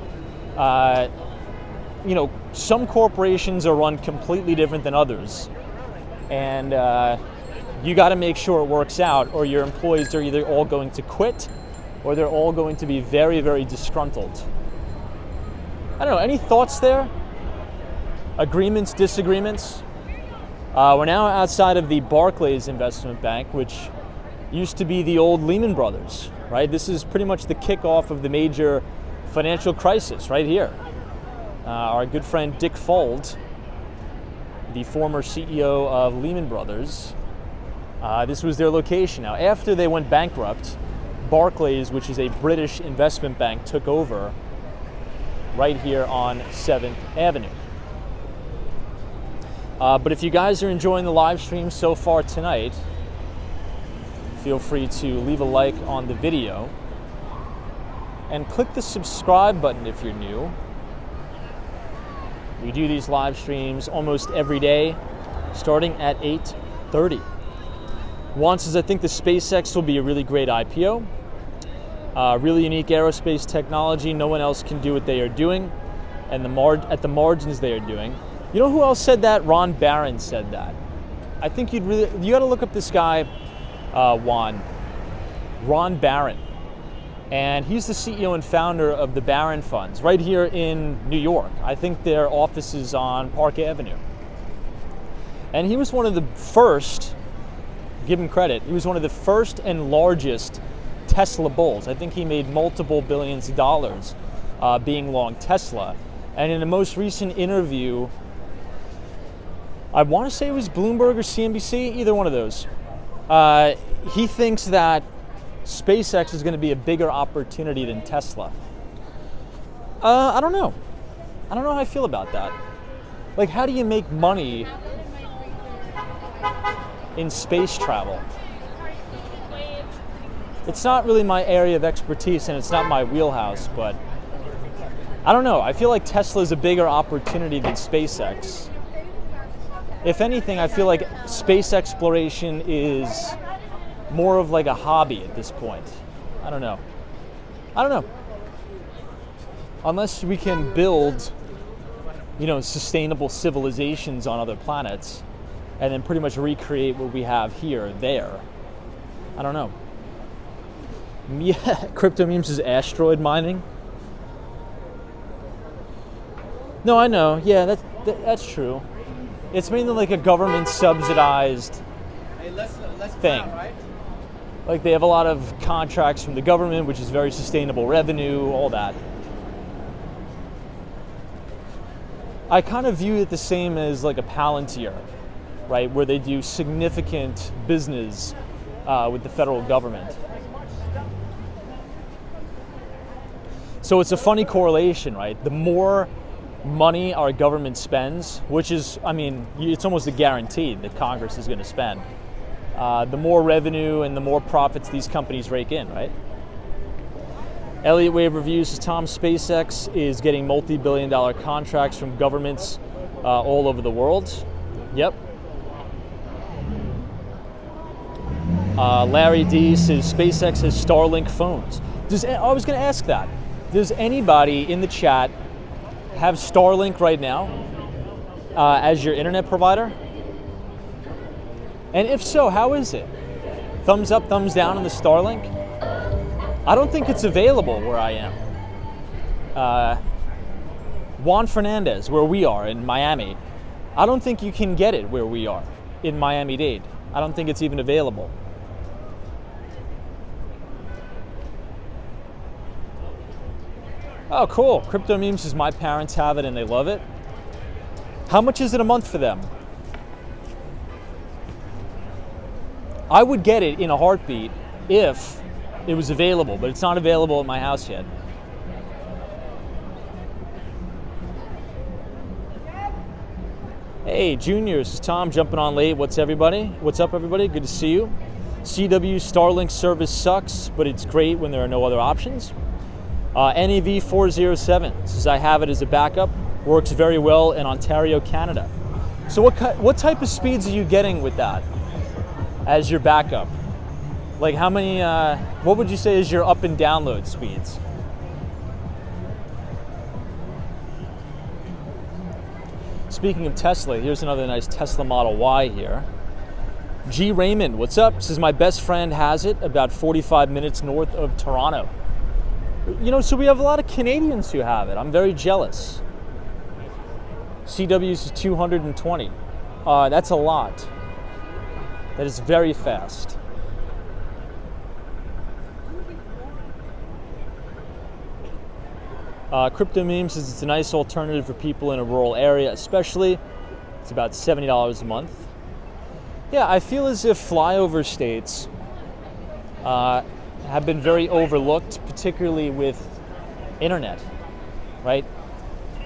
Some corporations are run completely different than others, and you got to make sure it works out, or your employees are either all going to quit, or they're all going to be very, very disgruntled. I don't know, any thoughts there? Agreements, disagreements? We're now outside of the Barclays Investment Bank, which used to be the old Lehman Brothers, right? This is pretty much the kickoff of the major financial crisis right here. Our good friend Dick Fuld, the former CEO of Lehman Brothers, this was their location. Now, after they went bankrupt, Barclays, which is a British investment bank, took over right here on 7th Avenue. But if you guys are enjoying the live stream so far tonight, feel free to leave a like on the video and click the subscribe button if you're new. We do these live streams almost every day, starting at 8:30. Juan says, I think the SpaceX will be a really great IPO. Really unique aerospace technology. No one else can do what they are doing, and at the margins they are doing. You know who else said that? Ron Barron said that. I think you got to look up this guy, Juan. Ron Barron. And he's the CEO and founder of the Barron Funds right here in New York. I think their office is on Park Avenue. And he was one of the first, give him credit, he was one of the first and largest Tesla bulls. I think he made multiple billions of dollars being long Tesla. And in the most recent interview, I want to say it was Bloomberg or CNBC, either one of those. He thinks that SpaceX is going to be a bigger opportunity than Tesla. I don't know. I don't know how I feel about that. Like, how do you make money in space travel? It's not really my area of expertise and it's not my wheelhouse, but I don't know. I feel like Tesla is a bigger opportunity than SpaceX. If anything, I feel like space exploration is more of like a hobby at this point. I don't know. unless we can build, sustainable civilizations on other planets and then pretty much recreate what we have here, there. I don't know. Yeah, crypto memes is asteroid mining. No, I know. Yeah, that's true. It's mainly like a government subsidized thing. Like they have a lot of contracts from the government, which is very sustainable revenue, all that. I kind of view it the same as like a Palantir, right? Where they do significant business with the federal government. So it's a funny correlation, right? The more money our government spends, which is, it's almost a guarantee that Congress is going to spend, the more revenue and the more profits these companies rake in, right? Elliott Wave Reviews says, Tom, SpaceX is getting multi-billion-dollar contracts from governments all over the world. Yep. Larry D says, SpaceX has Starlink phones. I was going to ask that. Does anybody in the chat have Starlink right now as your internet provider? And if so, how is it? Thumbs up, thumbs down on the Starlink? I don't think it's available where I am. Juan Fernandez, where we are in Miami, I don't think you can get it where we are in Miami-Dade. I don't think it's even available. Oh, cool. Crypto Memes says my parents have it and they love it. How much is it a month for them? I would get it in a heartbeat if it was available, but it's not available at my house yet. Hey, Junior, this is Tom jumping on late. What's up, everybody? Good to see you. CW Starlink service sucks, but it's great when there are no other options. NEV 407 says I have it as a backup. Works very well in Ontario, Canada. So what type of speeds are you getting with that as your backup? Like how many, what would you say is your up and download speeds? Speaking of Tesla, here's another nice Tesla Model Y here. G Raymond, what's up? Says my best friend has it about 45 minutes north of Toronto. So we have a lot of Canadians who have it. I'm very jealous. CW is 220. That's a lot. That is very fast. Crypto Memes says it's a nice alternative for people in a rural area, especially. It's about $70 a month. Yeah, I feel as if flyover states have been very overlooked, particularly with internet, right?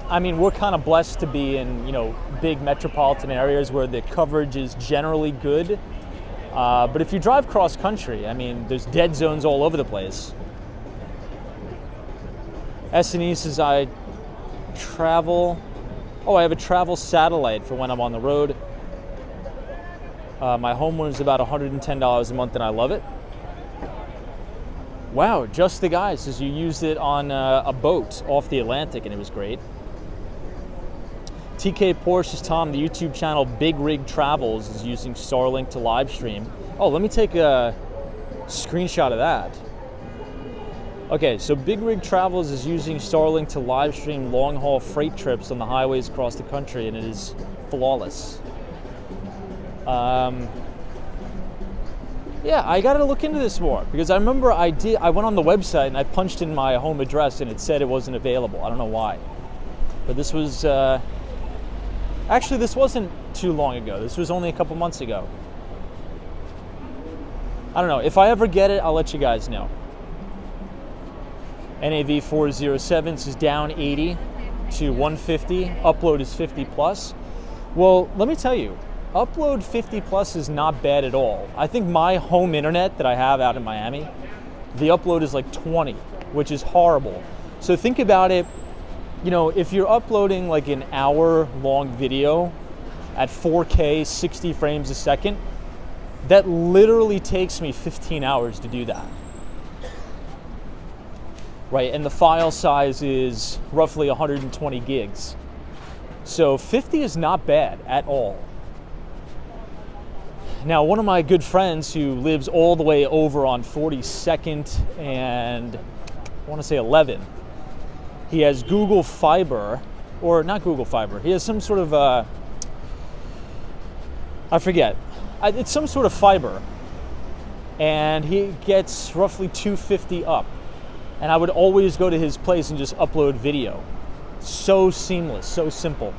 We're kind of blessed to be in, big metropolitan areas where the coverage is generally good. But if you drive cross country, there's dead zones all over the place. S&E says I travel. Oh, I have a travel satellite for when I'm on the road. My home one is about $110 a month and I love it. Wow, Just the Guy says you used it on a boat off the Atlantic and it was great. TK Porsche says, Tom, the YouTube channel Big Rig Travels is using Starlink to live stream. Oh, let me take a screenshot of that. Okay, so Big Rig Travels is using Starlink to live stream long-haul freight trips on the highways across the country, and it is flawless. Yeah, I got to look into this more because I remember I went on the website and I punched in my home address and it said it wasn't available. I don't know why, but this was actually this wasn't too long ago. This was only a couple months ago. I don't know. If I ever get it, I'll let you guys know. NAV 407 is down 80 to 150. Upload is 50 plus. Well, let me tell you, upload 50 plus is not bad at all. I think my home internet that I have out in Miami, the upload is like 20, which is horrible. So think about it, if you're uploading like an hour-long video at 4K, 60 frames a second, that literally takes me 15 hours to do that. right? And the file size is roughly 120 gigs. So 50 is not bad at all. Now, one of my good friends who lives all the way over on 42nd and I want to say 11th, he has Google Fiber, or not Google Fiber, he has some sort of, I forget, it's some sort of fiber, and he gets roughly 250 up. And I would always go to his place and just upload video. So seamless, so simple.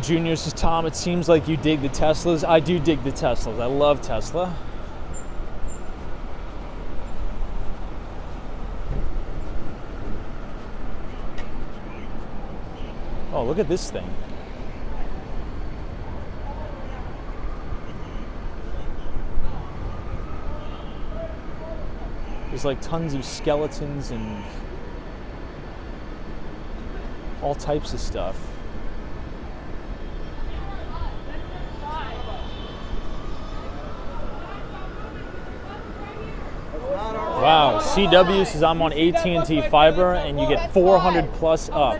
Junior says, Tom, it seems like you dig the Teslas. I do dig the Teslas. I love Tesla. Oh, look at this thing. There's like tons of skeletons and all types of stuff. Wow, CW says I'm on AT&T Fiber and you get 400 plus up.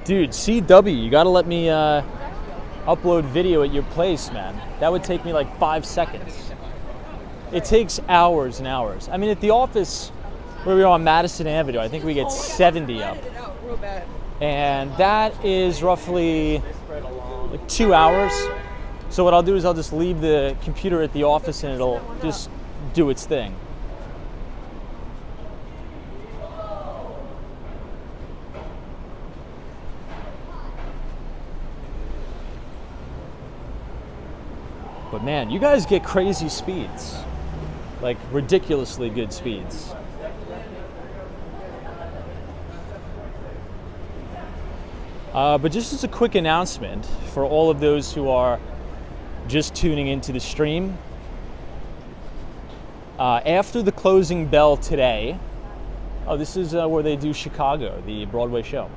Dude, CW, you gotta let me upload video at your place, man. That would take me like 5 seconds. It takes hours and hours. I mean, at the office where we are on Madison Avenue, I think we get 70 up. And that is roughly like 2 hours. So what I'll do is I'll just leave the computer at the office and it'll just do its thing. But man, you guys get crazy speeds, like ridiculously good speeds. But just as a quick announcement for all of those who are just tuning into the stream, after the closing bell today, this is where they do Chicago, the Broadway show.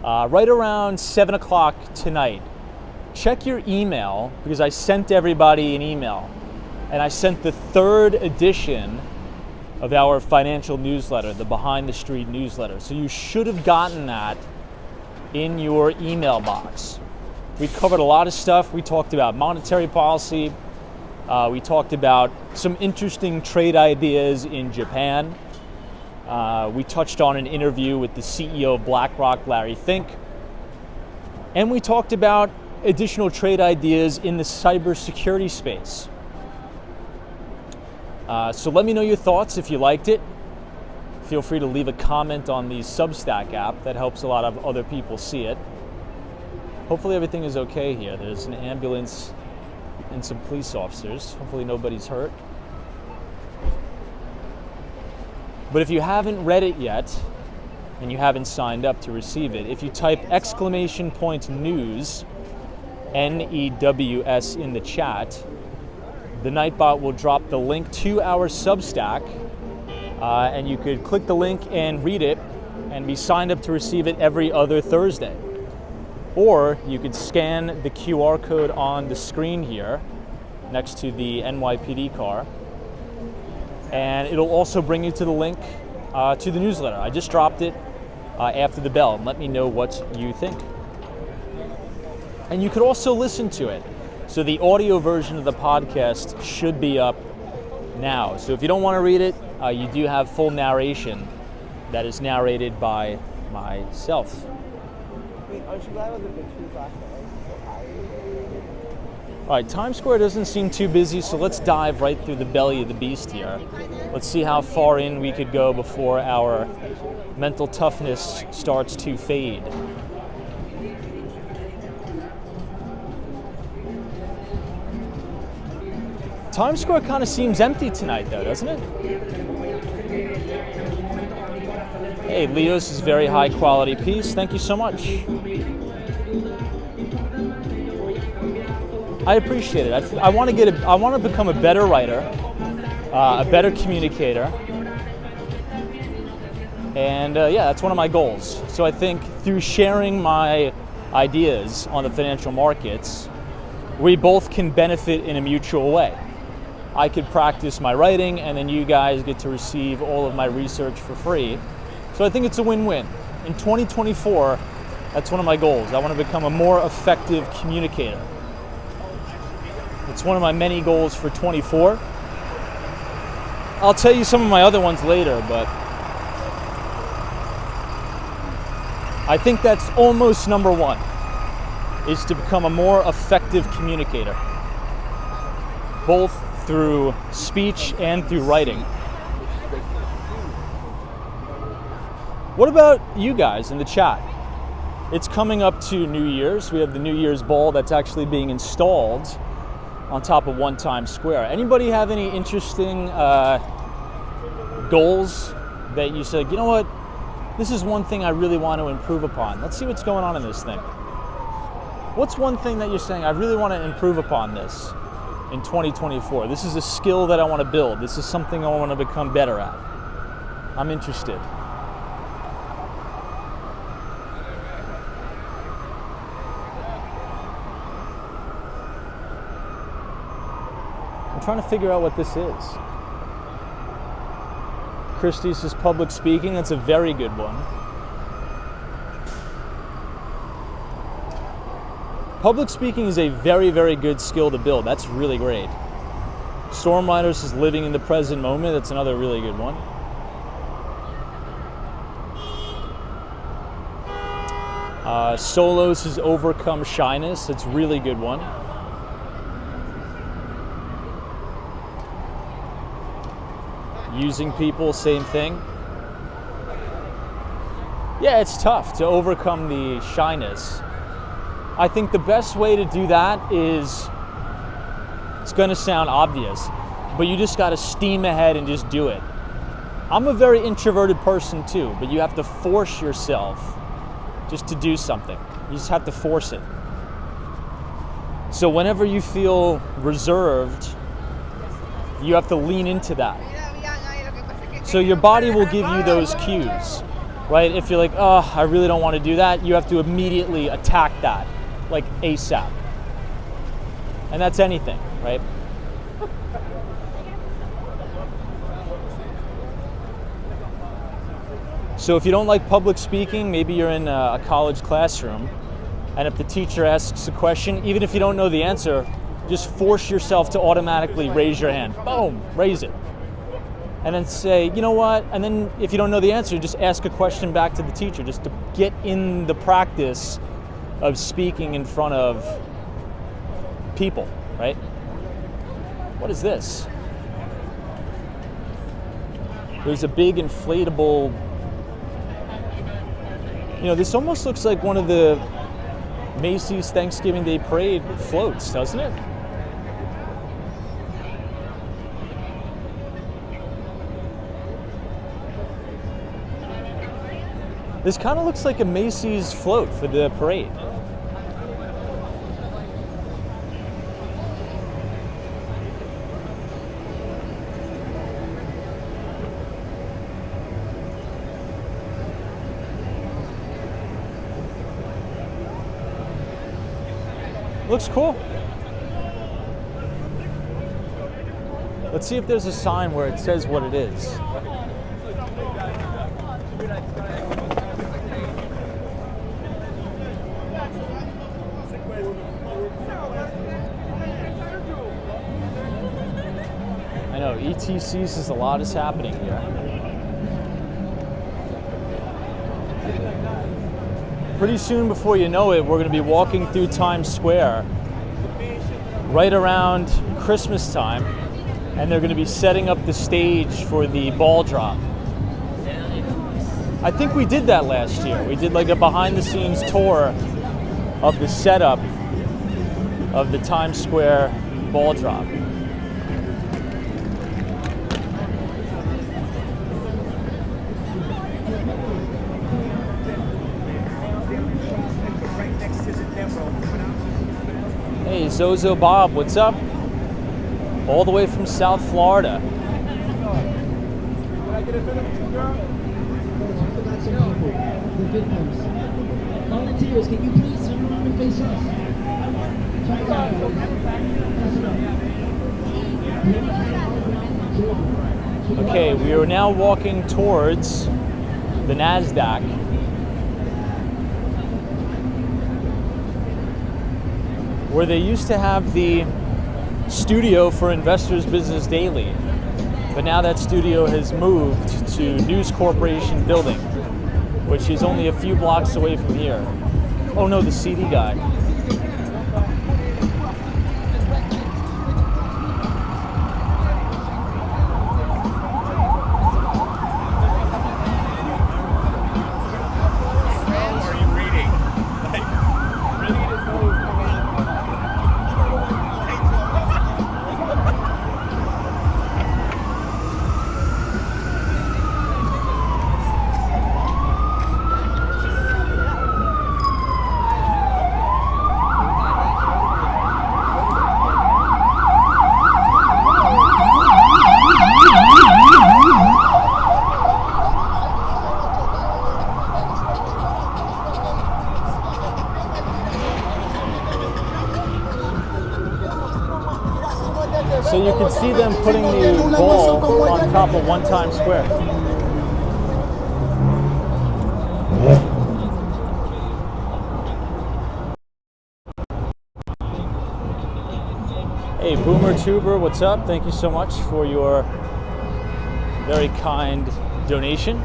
Right around 7 o'clock tonight, check your email, because I sent everybody an email, and I sent the 3rd edition of our financial newsletter, the Behind the Street newsletter. So you should have gotten that in your email box. We covered a lot of stuff. We talked about monetary policy. We talked about some interesting trade ideas in Japan. We touched on an interview with the CEO of BlackRock, Larry Fink. And we talked about additional trade ideas in the cybersecurity space. So let me know your thoughts if you liked it. Feel free to leave a comment on the Substack app. That helps a lot of other people see it. Hopefully everything is okay here. There's an ambulance and some police officers. Hopefully nobody's hurt. But if you haven't read it yet, and you haven't signed up to receive it, if you type !news, NEWS in the chat, the Nightbot will drop the link to our Substack, and you could click the link and read it and be signed up to receive it every other Thursday. Or you could scan the QR code on the screen here next to the NYPD car, and it'll also bring you to the link to the newsletter. I just dropped it after the bell, and let me know what you think. And you could also listen to it. So the audio version of the podcast should be up now. So if you don't want to read it, you do have full narration that is narrated by myself. Aren't you glad with the pictures last night? All right, Times Square doesn't seem too busy, so let's dive right through the belly of the beast here. Let's see how far in we could go before our mental toughness starts to fade. Times Square kind of seems empty tonight, though, doesn't it? Hey, Leos is very high quality piece. Thank you so much. I appreciate it. I want to become a better writer, a better communicator, and yeah, that's one of my goals. So I think through sharing my ideas on the financial markets, we both can benefit in a mutual way. I could practice my writing, and then you guys get to receive all of my research for free. So I think it's a win-win. In 2024, that's one of my goals. I want to become a more effective communicator. It's one of my many goals for 24. I'll tell you some of my other ones later, but I think that's almost number one, is to become a more effective communicator, both through speech and through writing. What about you guys in the chat? It's coming up to New Year's. We have the New Year's ball that's actually being installed on top of One Times Square. Anybody have any interesting goals that you said, you know what, this is one thing I really want to improve upon. Let's see what's going on in this thing. What's one thing that you're saying, I really want to improve upon this in 2024? This is a skill that I want to build. This is something I want to become better at. I'm interested. I'm trying to figure out what this is. Christy says public speaking. That's a very good one. Public speaking is a very, very good skill to build. That's really great. Stormriders is living in the present moment. That's another really good one. Solos is overcome shyness. That's a really good one. Using people, same thing. Yeah, it's tough to overcome the shyness. I think the best way to do that is, it's going to sound obvious, but you just got to steam ahead and just do it. I'm a very introverted person too, but you have to force yourself just to do something. You just have to force it. So whenever you feel reserved, you have to lean into that. So your body will give you those cues, right? If you're like, oh, I really don't want to do that, you have to immediately attack that, like ASAP. And that's anything, right? So if you don't like public speaking, maybe you're in a college classroom, and if the teacher asks a question, even if you don't know the answer, just force yourself to automatically raise your hand. Boom, raise it. And then say, you know what? And then if you don't know the answer, just ask a question back to the teacher, just to get in the practice of speaking in front of people, right? What is this? There's a big inflatable, you know, this almost looks like one of the Macy's Thanksgiving Day Parade floats, doesn't it? This kind of looks like a Macy's float for the parade. Looks cool. Let's see if there's a sign where it says what it is. I know, ETC says a lot is happening here. Pretty soon, before you know it, we're going to be walking through Times Square right around Christmas time, and they're going to be setting up the stage for the ball drop. I think we did that last year. We did like a behind-the-scenes tour of the setup of the Times Square ball drop. Hey, Zozo Bob, what's up? All the way from South Florida. Volunteers, can you please zoom Okay, we are now walking towards the NASDAQ. Where they used to have the studio for Investors Business Daily. But now that studio has moved to News Corporation Building, which is only a few blocks away from here. Oh no, the CD guy. So you can see them putting the ball on top of One Times Square. Hey, Boomer Tuber, what's up? Thank you so much for your very kind donation.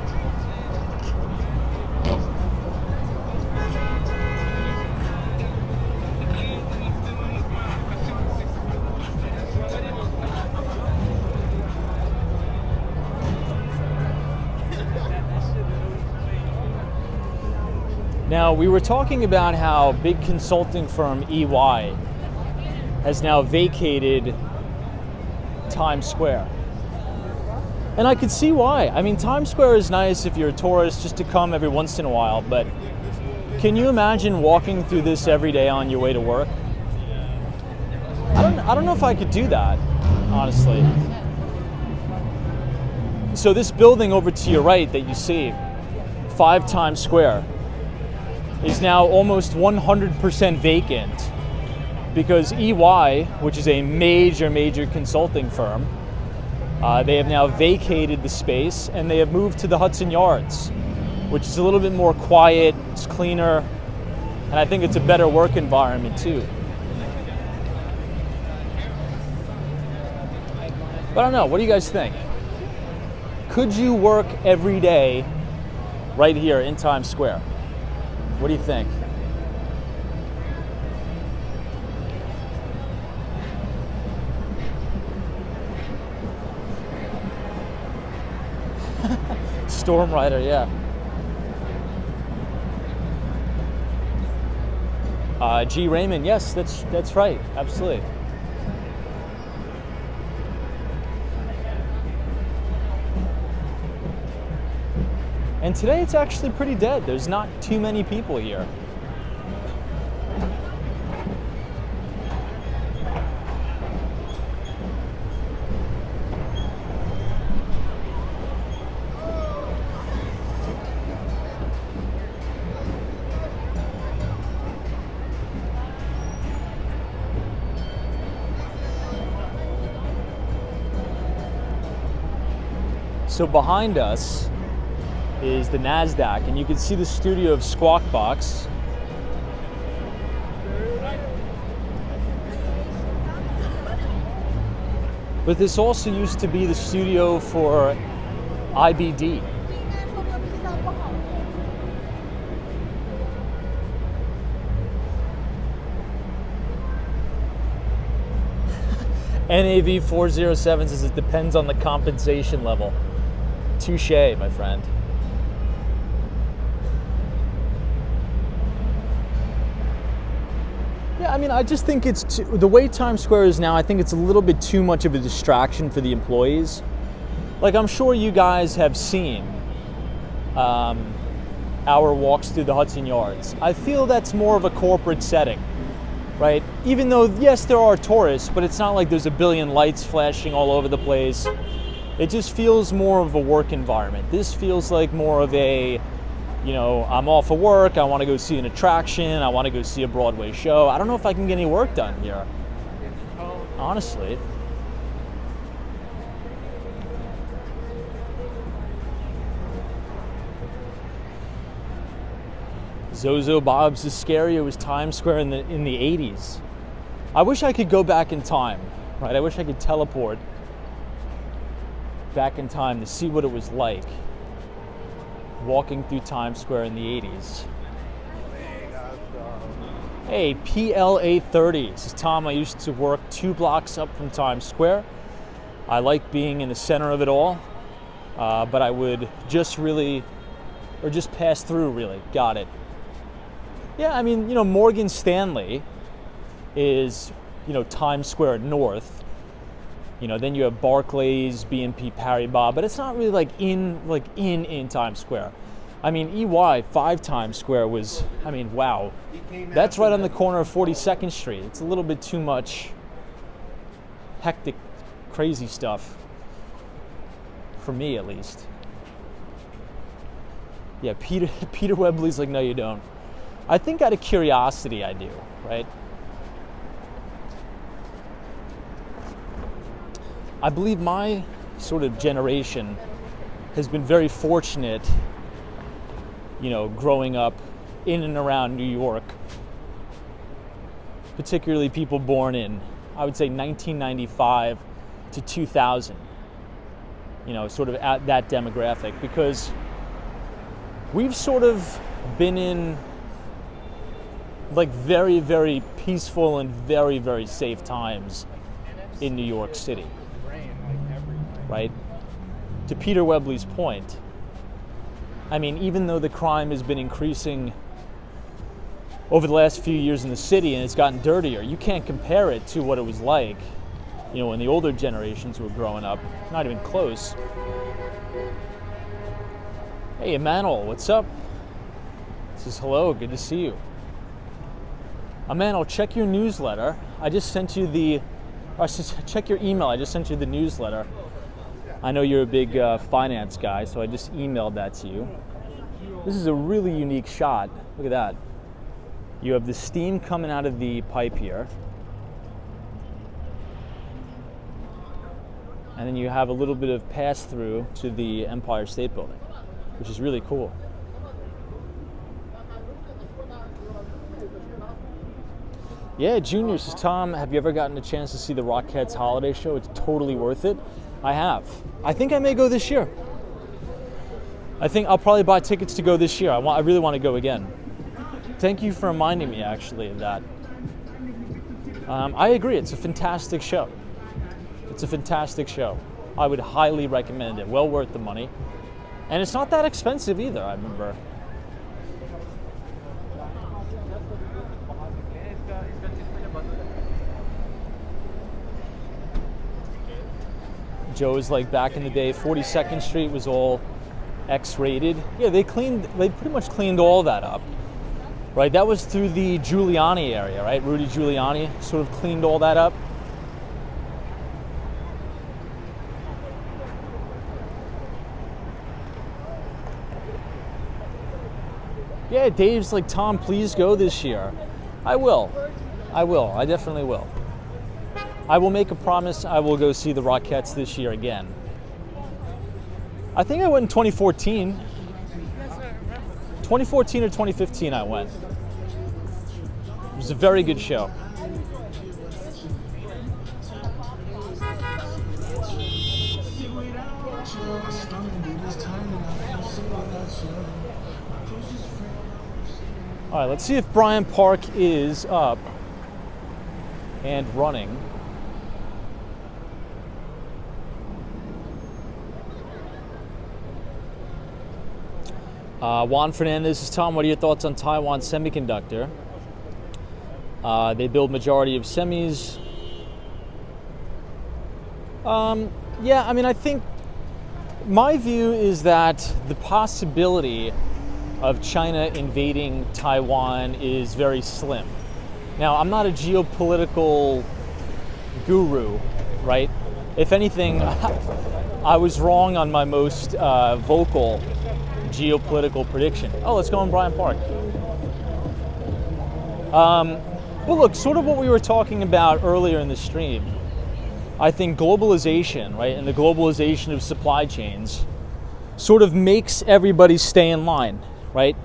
Now, we were talking about how big consulting firm EY has now vacated Times Square. And I could see why. I mean, Times Square is nice if you're a tourist just to come every once in a while, but can you imagine walking through this every day on your way to work? I don't know if I could do that, honestly. So this building over to your right that you see, 5 Times Square, is now almost 100% vacant because EY, which is a major consulting firm, they have now vacated the space and they have moved to the Hudson Yards, which is a little bit more quiet, it's cleaner, and I think it's a better work environment too. But I don't know, what do you guys think? Could you work every day right here in Times Square? What do you think? Storm Rider, yeah. G. Raymond, yes, that's right, absolutely. And today it's actually pretty dead. There's not too many people here. So behind us is the NASDAQ, and you can see the studio of Squawk Box. But this also used to be the studio for IBD. NAV 407 says it depends on the compensation level. Touche, my friend. Yeah, I mean, I just think it's the way Times Square is now. I think it's a little bit too much of a distraction for the employees. Like, I'm sure you guys have seen our walks through the Hudson Yards. I feel that's more of a corporate setting, right? Even though, yes, there are tourists, but it's not like there's a billion lights flashing all over the place. It just feels more of a work environment. This feels like more of a I'm off of work, I want to go see an attraction, I want to go see a Broadway show. I don't know if I can get any work done here, honestly. Zozo Bob's is scary. It was Times Square in the 80s. I wish I could go back in time, right? I wish I could teleport back in time to see what it was like walking through Times Square in the 80s. Hey, PLA 30. This is Tom. I used to work 2 blocks up from Times Square. I like being in the center of it all, but I would just pass through, really. Got it. Yeah, I mean, Morgan Stanley is, Times Square North. Then you have Barclays, BNP Paribas, but it's not really in Times Square. I mean, EY 5 Times Square was, wow. That's right on the corner of 42nd Street. It's a little bit too much hectic, crazy stuff. For me, at least. Yeah, Peter Webley's like, no, you don't. I think out of curiosity I do, right? I believe my sort of generation has been very fortunate, growing up in and around New York, particularly people born in, I would say 1995 to 2000, sort of at that demographic, because we've sort of been in very, very peaceful and very, very safe times in New York City, right? To Peter Webley's point, even though the crime has been increasing over the last few years in the city and it's gotten dirtier, you can't compare it to what it was like, when the older generations were growing up. Not even close. Hey, Emmanuel, what's up? Says hello, good to see you. Emmanuel, check your newsletter. I just sent you check your email. I just sent you the newsletter. I know you're a big finance guy, so I just emailed that to you. This is a really unique shot. Look at that. You have the steam coming out of the pipe here. And then you have a little bit of pass-through to the Empire State Building, which is really cool. Yeah, Junior says, Tom, have you ever gotten a chance to see the Rockettes holiday show? It's totally worth it. I have. I think I may go this year. I think I'll probably buy tickets to go this year. I really want to go again. Thank you for reminding me, actually, of that. I agree. It's a fantastic show. It's a fantastic show. I would highly recommend it. Well worth the money. And it's not that expensive either, I remember. Joe is like, back in the day, 42nd Street was all X-rated. Yeah, they pretty much cleaned all that up, right? That was through the Giuliani area, right? Rudy Giuliani sort of cleaned all that up. Yeah, Dave's like, Tom, please go this year. I will. I definitely will. I will make a promise. I will go see the Rockettes this year again. I think I went in 2014. 2014 or 2015 I went. It was a very good show. All right, let's see if Bryant Park is up and running. Juan Fernandez says, Tom, what are your thoughts on Taiwan Semiconductor? They build majority of semis. Yeah, I think my view is that the possibility of China invading Taiwan is very slim. Now, I'm not a geopolitical guru, right? If anything, I was wrong on my most vocal geopolitical prediction. Oh, let's go in Bryant Park. But look, sort of what we were talking about earlier in the stream, I think globalization, right, and the globalization of supply chains sort of makes everybody stay in line, right?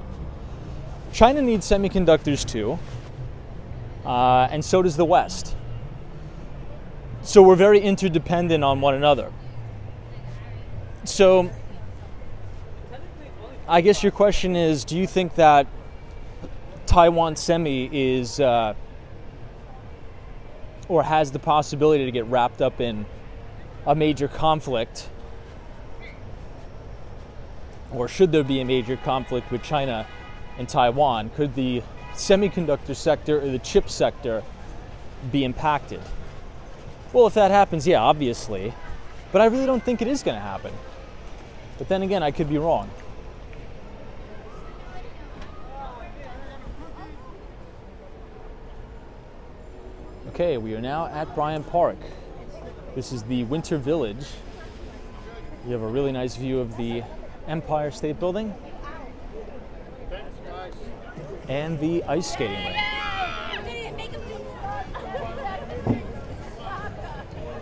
China needs semiconductors too, and so does the West. So we're very interdependent on one another. So I guess your question is, do you think that Taiwan Semi is or has the possibility to get wrapped up in a major conflict, or should there be a major conflict with China and Taiwan? Could the semiconductor sector or the chip sector be impacted? Well, if that happens, yeah, obviously, but I really don't think it is going to happen. But then again, I could be wrong. Okay, we are now at Bryant Park. This is the Winter Village. You have a really nice view of the Empire State Building and the ice skating rink.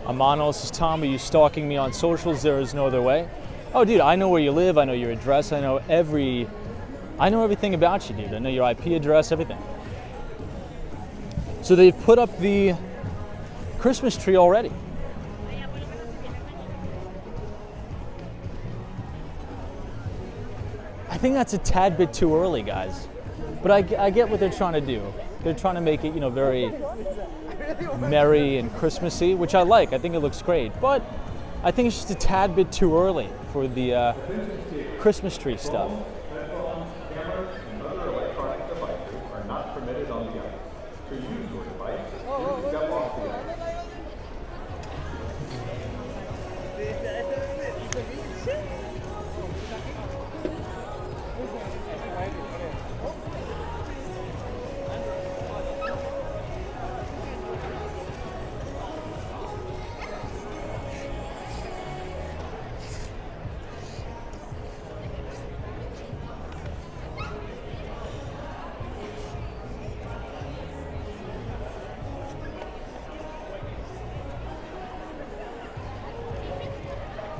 Amanos is Tom, are you stalking me on socials? There is no other way. Oh, dude, I know where you live. I know your address. I know everything about you, dude. I know your IP address, everything. So they've put up the Christmas tree already. I think that's a tad bit too early, guys. But I get what they're trying to do. They're trying to make it, very merry and Christmassy, which I like. I think it looks great. But I think it's just a tad bit too early for the Christmas tree stuff.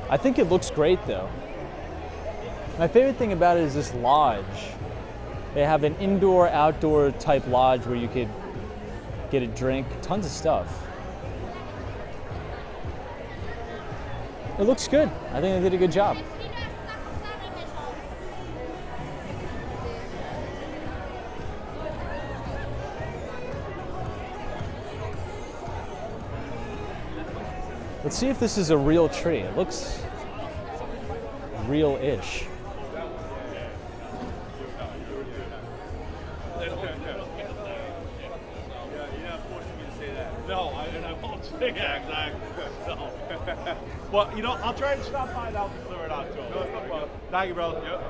I think it looks great though. My favorite thing about it is this lodge. They have an indoor-outdoor type lodge where you could get a drink, tons of stuff. It looks good. I think they did a good job. Let's see if this is a real tree. It looks real-ish. Well, I'll try and stop by now and clear it out too. No, it's no problem. Thank you, brother. Yep.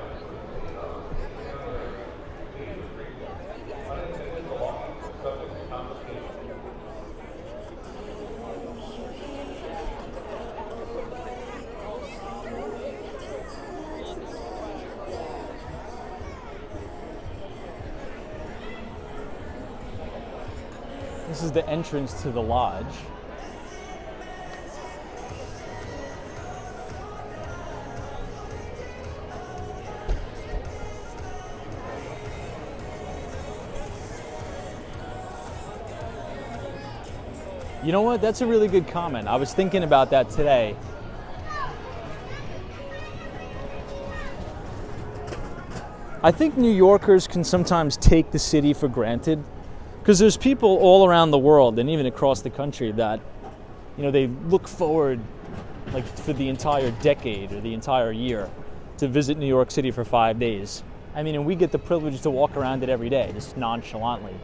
This is the entrance to the lodge. You know what? That's a really good comment. I was thinking about that today. I think New Yorkers can sometimes take the city for granted, because there's people all around the world and even across the country that, they look forward like for the entire decade or the entire year to visit New York City for 5 days. I mean, and we get the privilege to walk around it every day, just nonchalantly.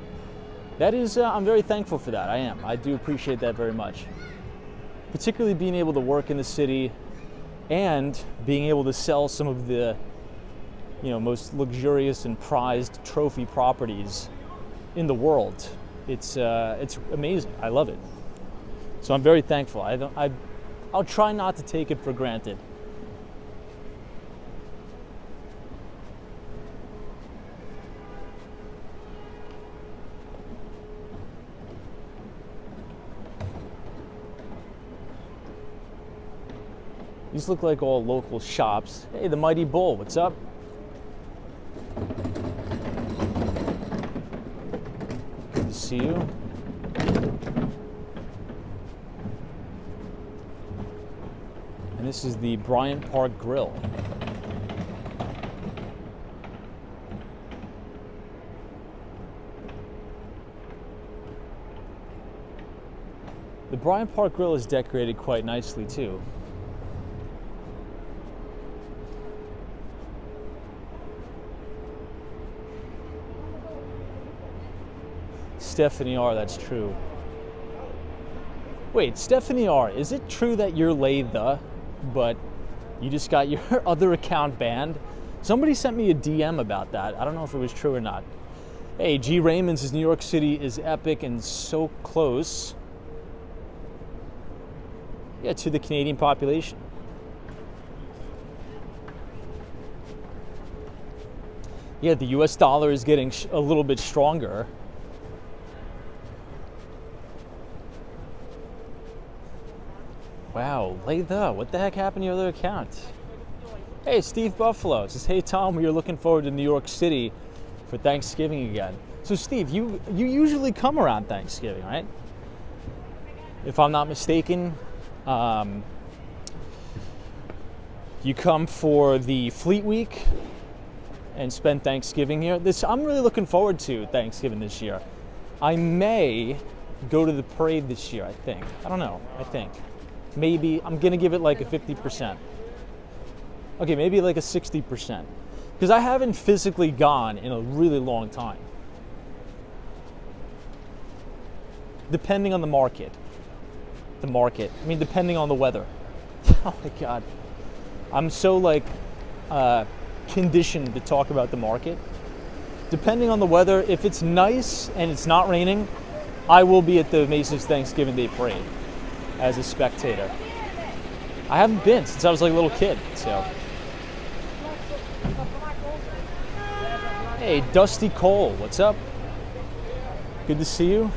That is, I'm very thankful for that. I am. I do appreciate that very much. Particularly being able to work in the city and being able to sell some of the, most luxurious and prized trophy properties in the world. It's amazing. I love it. So I'm very thankful. I'll try not to take it for granted. These look like all local shops. Hey, the Mighty Bull, what's up? Good to see you. And this is the Bryant Park Grill. The Bryant Park Grill is decorated quite nicely too. Stephanie R, that's true. Wait, Stephanie R, is it true that you're Latha, but you just got your other account banned? Somebody sent me a DM about that. I don't know if it was true or not. Hey, G Raymond says New York City is epic and so close. Yeah, to the Canadian population. Yeah, the US dollar is getting a little bit stronger. Wow, Latha, what the heck happened to your other account? Hey, Steve Buffalo says, hey Tom, we are looking forward to New York City for Thanksgiving again. So Steve, you usually come around Thanksgiving, right? If I'm not mistaken. You come for the Fleet Week and spend Thanksgiving here. I'm really looking forward to Thanksgiving this year. I may go to the parade this year, I think. I don't know, I think. Maybe, I'm gonna give it like a 50%. Okay, maybe like a 60%. Because I haven't physically gone in a really long time. Depending on the market. I mean, depending on the weather. Oh my God. I'm so like conditioned to talk about the market. Depending on the weather, if it's nice and it's not raining, I will be at the Macy's Thanksgiving Day Parade as a spectator. I haven't been since I was like a little kid, so. Hey, Dusty Cole, what's up? Good to see you.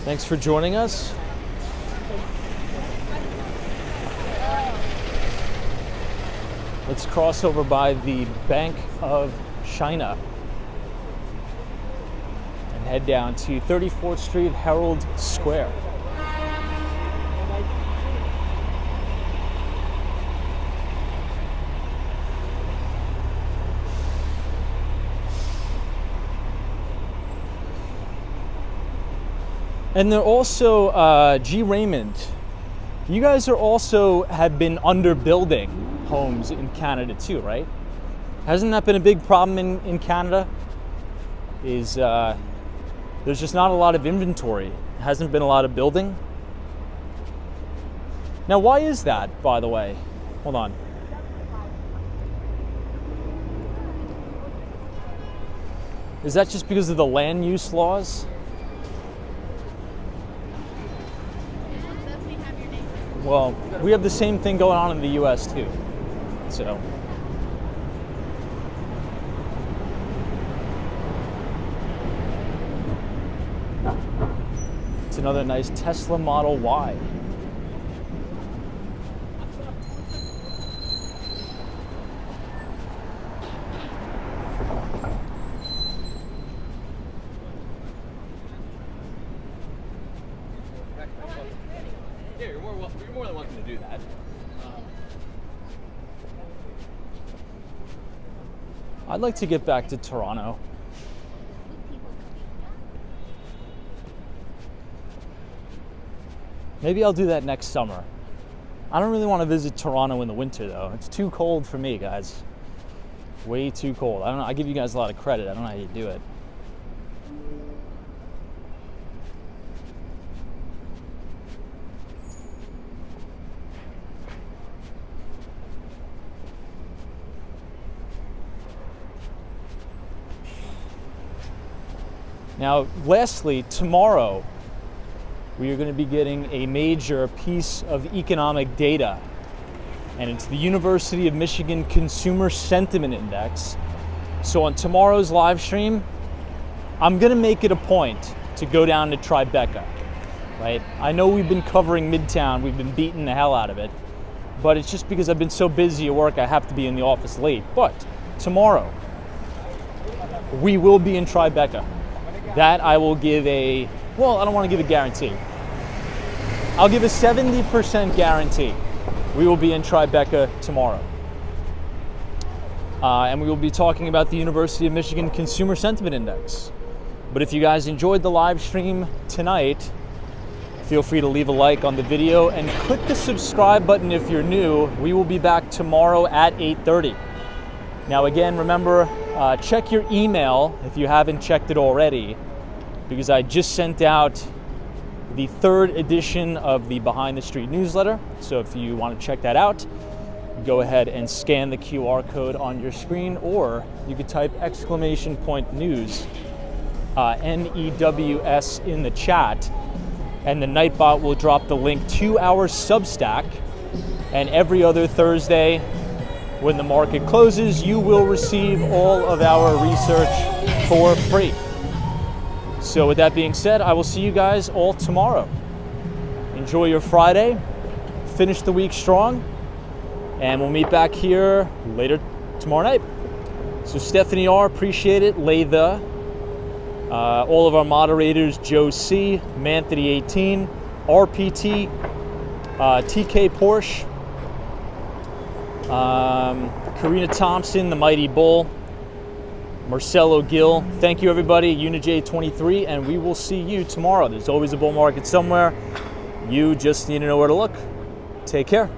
Thanks for joining us. Let's cross over by the Bank of China and head down to 34th Street, Herald Square. And they're also, G Raymond, you guys are also have been underbuilding homes in Canada too, right? Hasn't that been a big problem in Canada? There's just not a lot of inventory. Hasn't been a lot of building. Now, why is that, by the way? Hold on. Is that just because of the land use laws? Well, we have the same thing going on in the US too, so. It's another nice Tesla Model Y. You're more than welcome to do that. I'd like to get back to Toronto. Maybe I'll do that next summer. I don't really want to visit Toronto in the winter though. It's too cold for me, guys. Way too cold. I don't know. I give you guys a lot of credit. I don't know how you do it. Now, lastly, tomorrow, we are going to be getting a major piece of economic data, and it's the University of Michigan Consumer Sentiment Index. So on tomorrow's live stream, I'm going to make it a point to go down to Tribeca. right? I know we've been covering Midtown, we've been beating the hell out of it, but it's just because I've been so busy at work, I have to be in the office late. But tomorrow, we will be in Tribeca. That I will give I don't want to give a guarantee. I'll give a 70% guarantee. We will be in Tribeca tomorrow. And we will be talking about the University of Michigan Consumer Sentiment Index. But if you guys enjoyed the live stream tonight, feel free to leave a like on the video and click the subscribe button if you're new. We will be back tomorrow at 8:30. Now again, remember, check your email if you haven't checked it already, because I just sent out the 3rd edition of the Behind the Street newsletter. So if you want to check that out, go ahead and scan the QR code on your screen, or you could type !news, NEWS in the chat, and the Nightbot will drop the link to our Substack. And every other Thursday when the market closes, you will receive all of our research for free. So with that being said, I will see you guys all tomorrow. Enjoy your Friday, finish the week strong, and we'll meet back here later tomorrow night. So Stephanie R, appreciate it. Latha, all of our moderators, Joe C, Manthony 18, RPT, TK Porsche, Karina Thompson, the Mighty Bull, Marcelo Gill. Thank you everybody, UniJ23, and we will see you tomorrow. There's always a bull market somewhere. You just need to know where to look. Take care.